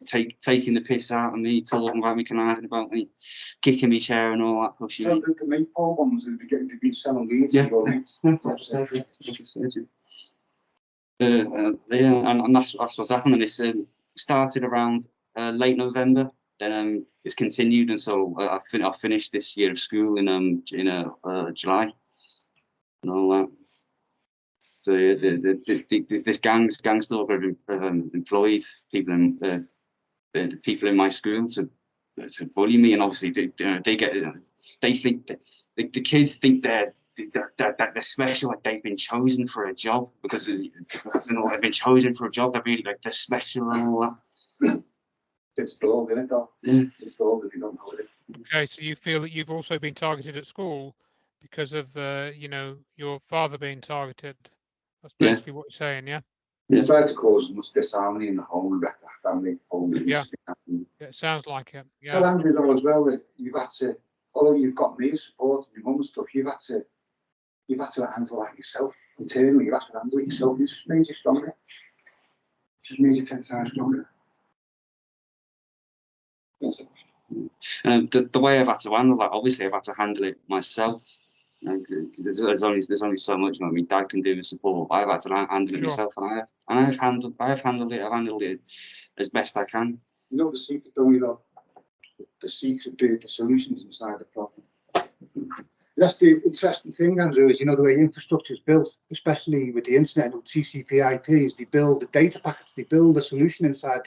taking the piss out of me, talking about me, conniving about me, kicking me chair and all that, pushing me. The maypole ones who they've been selling weed. Yeah. And that's what's happening. It's started around late November. Then it's continued until I finished this year of school in July and all that. So yeah, this gang stalker have employed people in the people in my school to to bully me, and obviously they think that the kids think that they're special, like they've been chosen for a job because they've been chosen for a job. They're really like they're special and all that. It's installed, isn't it, though? It's installed if you don't know it. Okay, so you feel that you've also been targeted at school because of you know, your father being targeted. That's basically what you're saying, yeah? It's tried to cause as much disharmony in the home and wreck the family. Yeah. Yeah, it sounds like it. Tell Yeah. Andrew though as well that you've had to, although you've got me as support, your mum and stuff, you've had to handle that yourself. Internally, you have to handle it yourself. It's just made you stronger. It's just made you 10 times stronger. That's it. The way I've had to handle that, obviously, I've had to handle it myself. You know, there's only so much. You know, my dad can do with support. I've had to handle it myself, and I've handled it as best I can. You know the secret, don't you? Though the secret, the solutions inside the problem. That's the interesting thing, Andrew. Is, you know, the way infrastructure is built, especially with the internet and with TCP/IP, is they build the data packets. They build a solution inside.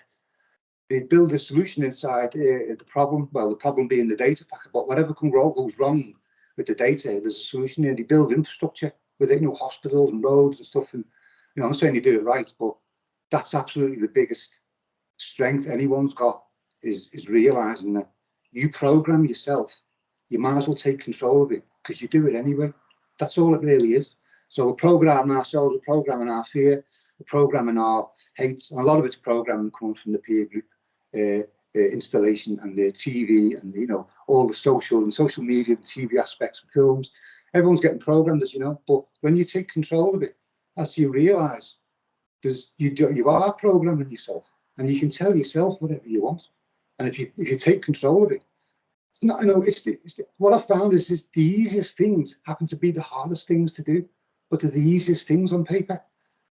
They build a solution inside the problem. Well, the problem being the data packet, but whatever goes wrong with the data, there's a solution there. They build infrastructure with it, you know, hospitals and roads and stuff. And you know, I'm saying they do it right, but that's absolutely the biggest strength anyone's got is realizing that you program yourself. You might as well take control of it because you do it anyway. That's all it really is. So we're programming ourselves, we're programming our fear, we're programming our hate, and a lot of it's programming coming from the peer group installation and the TV and, you know, all the social media and TV aspects of films. Everyone's getting programmed, as you know, but when you take control of it, as you realise, because you are programming yourself, and you can tell yourself whatever you want. And if you take control of it, it's not, you know, what I found is the easiest things happen to be the hardest things to do, but they're the easiest things on paper.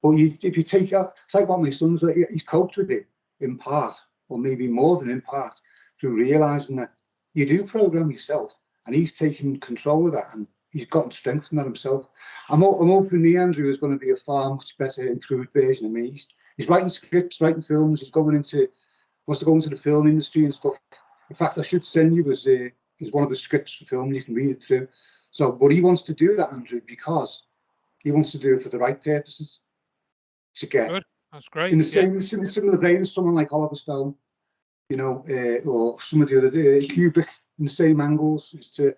But if you take out, it's like what my son's like, he's coped with it in part, or maybe more than in part, through realizing that you do program yourself, and he's taken control of that, and he's gotten strength from that himself. I'm hoping the Andrew is going to be a far much better, improved version of me. He's writing scripts, writing films. He's wants to go into the film industry and stuff. In fact, I should send you his one of the scripts for film. You can read it through. So, but he wants to do that, Andrew, because he wants to do it for the right purposes. To get Good. That's great. in the similar vein as someone like Oliver Stone, you know, or some of the other Kubrick, in the same angles, is to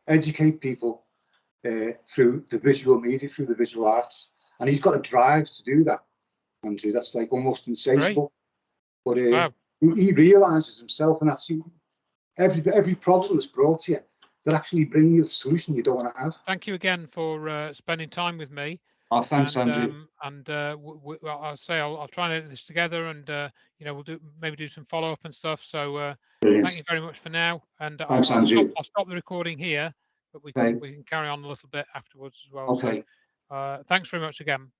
educate people through the visual media, through the visual arts, and he's got a drive to do that. Andrew, that's like almost insatiable. But Wow. he realizes himself, and that's every problem that's brought to you, that actually bring you the solution you don't want to have. Thank you again for spending time with me. Oh, thanks, Andrew. Well, I'll try and edit this together, and you know, we'll maybe do some follow up and stuff. So thank you very much for now, and Thanks, Andrew. I'll stop the recording here, but we Okay. can carry on a little bit afterwards as well. Okay. So thanks very much again.